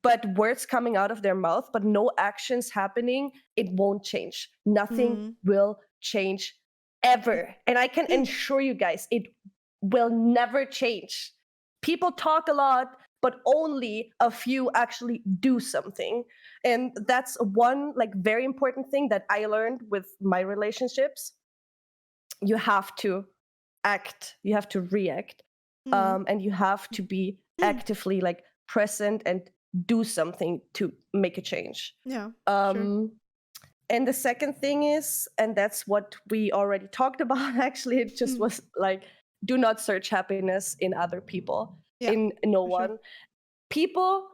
but words coming out of their mouth but no actions happening, it won't change. Nothing Mm. will change ever, and I can assure you guys, it will never change. People talk a lot, but only a few actually do something. And that's one like very important thing that I learned with my relationships. You have to act, you have to react, Mm. and you have to be actively like present and do something to make a change. Yeah, sure. And the second thing is, and that's what we already talked about actually, it just was like, do not search happiness in other people, Yeah, in no for sure. one. People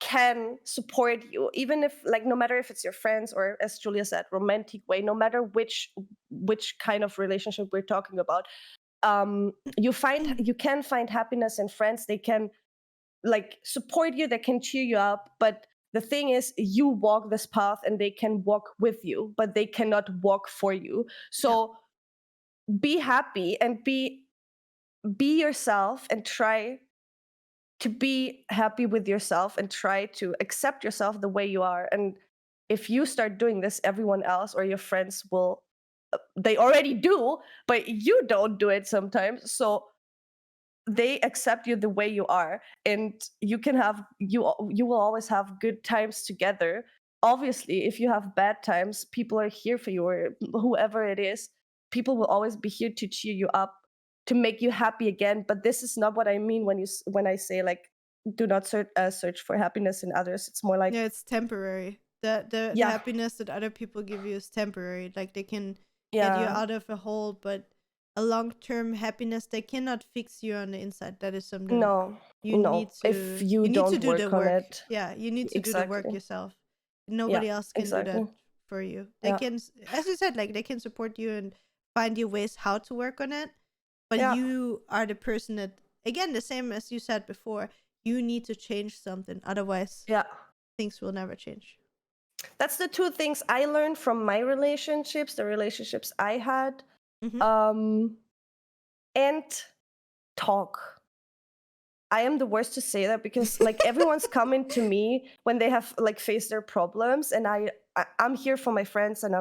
can support you, even if like no matter if it's your friends or, as Julia said, romantic way, no matter which kind of relationship we're talking about. You can find happiness in friends. They can like support you, they can cheer you up, but the thing is, you walk this path and they can walk with you, but they cannot walk for you. So be happy and be yourself, and try to be happy with yourself and try to accept yourself the way you are. And if you start doing this, everyone else or your friends will, they already do, but you don't do it sometimes, so they accept you the way you are, and you can have you will always have good times together. Obviously, if you have bad times, people are here for you, or whoever it is, people will always be here to cheer you up, to make you happy again. But this is not what I mean when I say like, do not search for happiness in others. It's more like, Yeah, it's temporary. The yeah, happiness that other people give you is temporary. Like they can get you yeah, out of a hole, but a long-term happiness, they cannot fix you on the inside. That is something no, you no, need if to you don't do the work on work. it. Yeah, you need to do the work Exactly. yourself. Yeah, Nobody else can do that exactly. for you. They Yeah, can, as you said, like they can support you and find you ways how to work on it. But yeah, you are the person that, again, the same as you said before, you need to change something. Otherwise, yeah. things will never change. That's the two things I learned from my relationships, the relationships I had. Mm-hmm. And talk. I am the worst to say that, because like everyone's coming to me when they have like faced their problems, and I'm here for my friends, and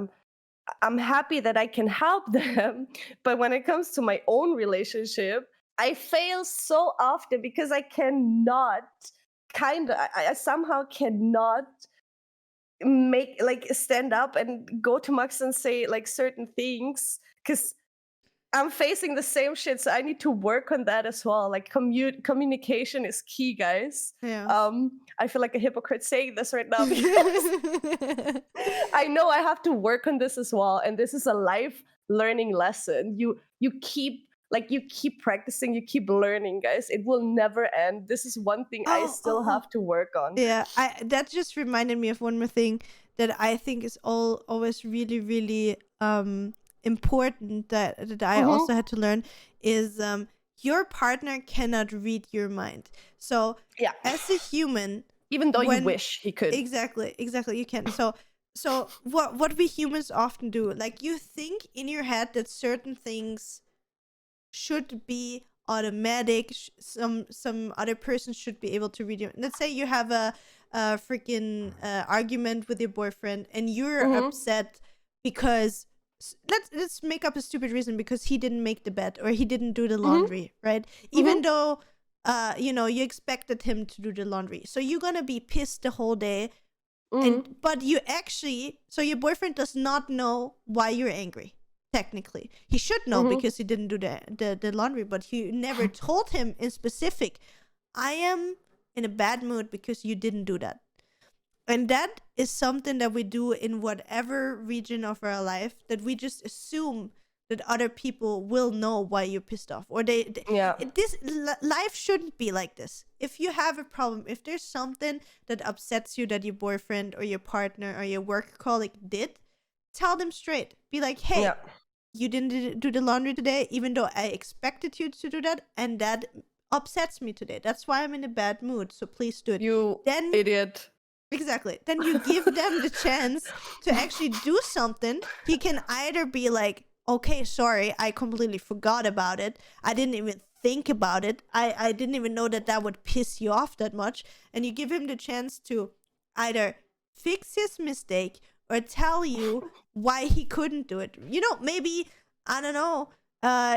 I'm happy that I can help them. But when it comes to my own relationship, I fail so often because I cannot I somehow cannot make like stand up and go to Max and say like certain things, because I'm facing the same shit, so I need to work on that as well. Like communication is key, guys. Yeah. I feel like a hypocrite saying this right now because I know I have to work on this as well, and this is a life learning lesson. You keep practicing, you keep learning, guys. It will never end. This is one thing I still Oh. have to work on. Yeah, I that just reminded me of one more thing that I think is always really, really important that I also had to learn is your partner cannot read your mind. So Yeah. as a human, Even though you when wish he could. exactly you can. So what we humans often do, like you think in your head that certain things should be automatic, some other person should be able to read you. Let's say you have a freaking argument with your boyfriend and you're upset because let's make up a stupid reason, because he didn't make the bed or he didn't do the laundry, right? Even though you expected him to do the laundry, so you're gonna be pissed the whole day, But you actually, so your boyfriend does not know why you're angry. Technically, he should know because he didn't do the laundry, but you never told him in specific, I am in a bad mood because you didn't do that. And that is something that we do in whatever region of our life, that we just assume that other people will know why you're pissed off, or life shouldn't be like this. If you have a problem, if there's something that upsets you that your boyfriend or your partner or your work colleague did, tell them straight. Be like, hey, you didn't do the laundry today, even though I expected you to do that, and that upsets me today. That's why I'm in a bad mood, so please do it. You idiot. Exactly. Then you give them the chance to actually do something. He can either be like, okay, sorry, I completely forgot about it. I didn't even think about it. I didn't even know that would piss you off that much. And you give him the chance to either fix his mistake or tell you why he couldn't do it. You know, maybe, I don't know,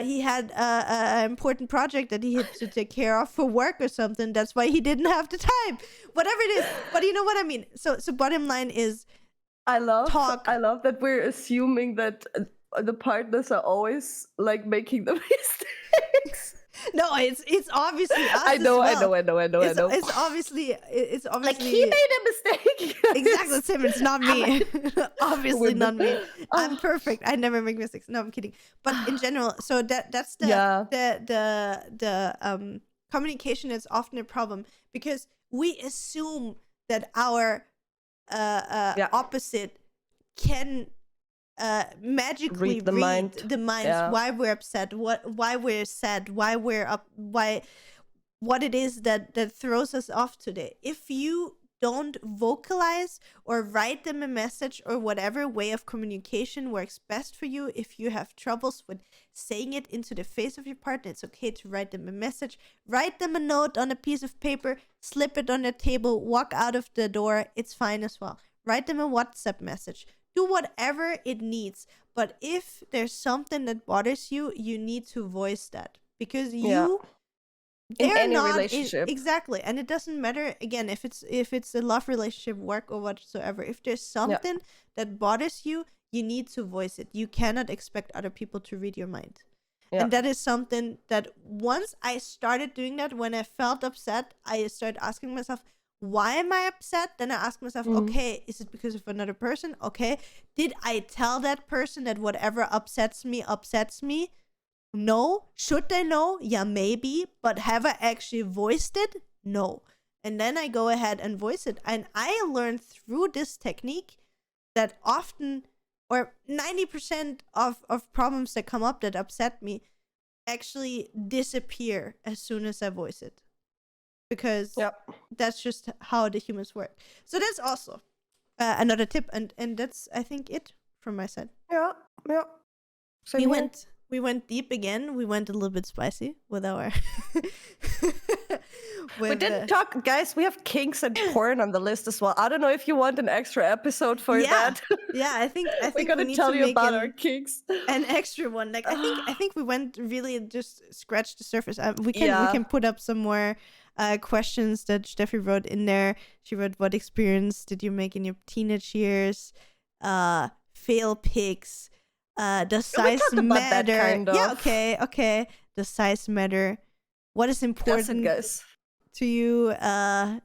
he had an important project that he had to take care of for work or something. That's why he didn't have the time. Whatever it is. But you know what I mean? So bottom line is, I love talk. that we're assuming that the partners are always like making the mistakes. No, it's obviously us. I know. It's obviously like he made a mistake. Exactly, Tim. It's not me. Obviously not me. I'm perfect. I never make mistakes. No, I'm kidding. But in general, so that's the communication is often a problem, because we assume that our opposite can magically read the minds, why we're upset, why we're sad, why we're up, what it is that throws us off today. If you don't vocalize or write them a message, or whatever way of communication works best for you, if you have troubles with saying it into the face of your partner, it's okay to write them a message, write them a note on a piece of paper, slip it on the table, walk out of the door, it's fine as well. Write them a WhatsApp message. Do whatever it needs. But if there's something that bothers you, you need to voice that. Because in any relationship. Exactly. And it doesn't matter, again, if it's a love relationship, work, or whatsoever. If there's something that bothers you, you need to voice it. You cannot expect other people to read your mind. Yeah. And that is something that once I started doing that, when I felt upset, I started asking myself, why am I upset? Then I ask myself, okay, is it because of another person? Okay. Did I tell that person that whatever upsets me? No. Should I know? Yeah, maybe. But have I actually voiced it? No. And then I go ahead and voice it. And I learned through this technique that often, or 90% of problems that come up that upset me actually disappear as soon as I voice it. Because that's just how the humans work. So that's also another tip, and that's, I think, it from my side. Yeah. We went deep again. We went a little bit spicy with our. We didn't talk, guys. We have kinks and porn on the list as well. I don't know if you want an extra episode for that. Yeah, I think we're gonna tell you about our kinks. An extra one. Like I think we went really just scratched the surface. We can put up some more questions that Steffi wrote in there. She wrote, what experience did you make in your teenage years? Fail pics. Does size matter? Kind of. Yeah, okay. Does size matter? What is important to you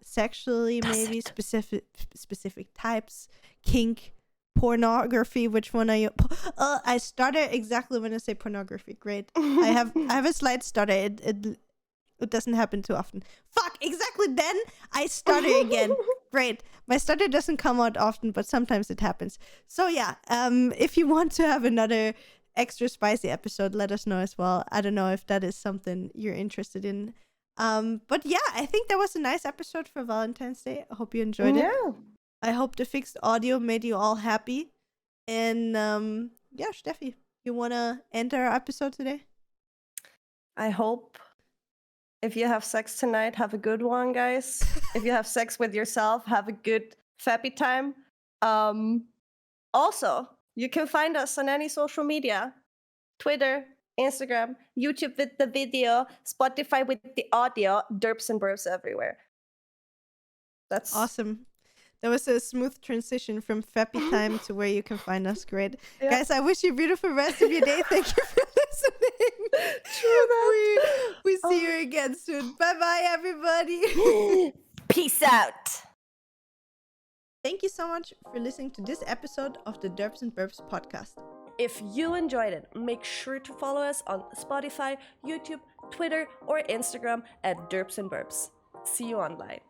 sexually? Maybe specific types, kink, pornography. Which one are you? I started exactly when I say pornography. Great. I have a slight stutter. It doesn't happen too often. Fuck, exactly then I stutter again. Great. My stutter doesn't come out often, but sometimes it happens. So yeah, if you want to have another extra spicy episode, let us know as well. I don't know if that is something you're interested in. But yeah, I think that was a nice episode for Valentine's Day. I hope you enjoyed it. I hope the fixed audio made you all happy. And yeah, Steffi, you want to end our episode today? I hope. If you have sex tonight, have a good one, guys. If you have sex with yourself, have a good fappy time. Also, you can find us on any social media. Twitter, Instagram, YouTube with the video, Spotify with the audio, derps and burps everywhere. That's awesome. That was a smooth transition from Fappy time to where you can find us. Great. Yeah. Guys, I wish you a beautiful rest of your day. Thank you for listening. True that. We see you again soon. Bye-bye, everybody. Peace out. Thank you so much for listening to this episode of the Derps and Burps podcast. If you enjoyed it, make sure to follow us on Spotify, YouTube, Twitter, or Instagram at derpsnburps. See you online.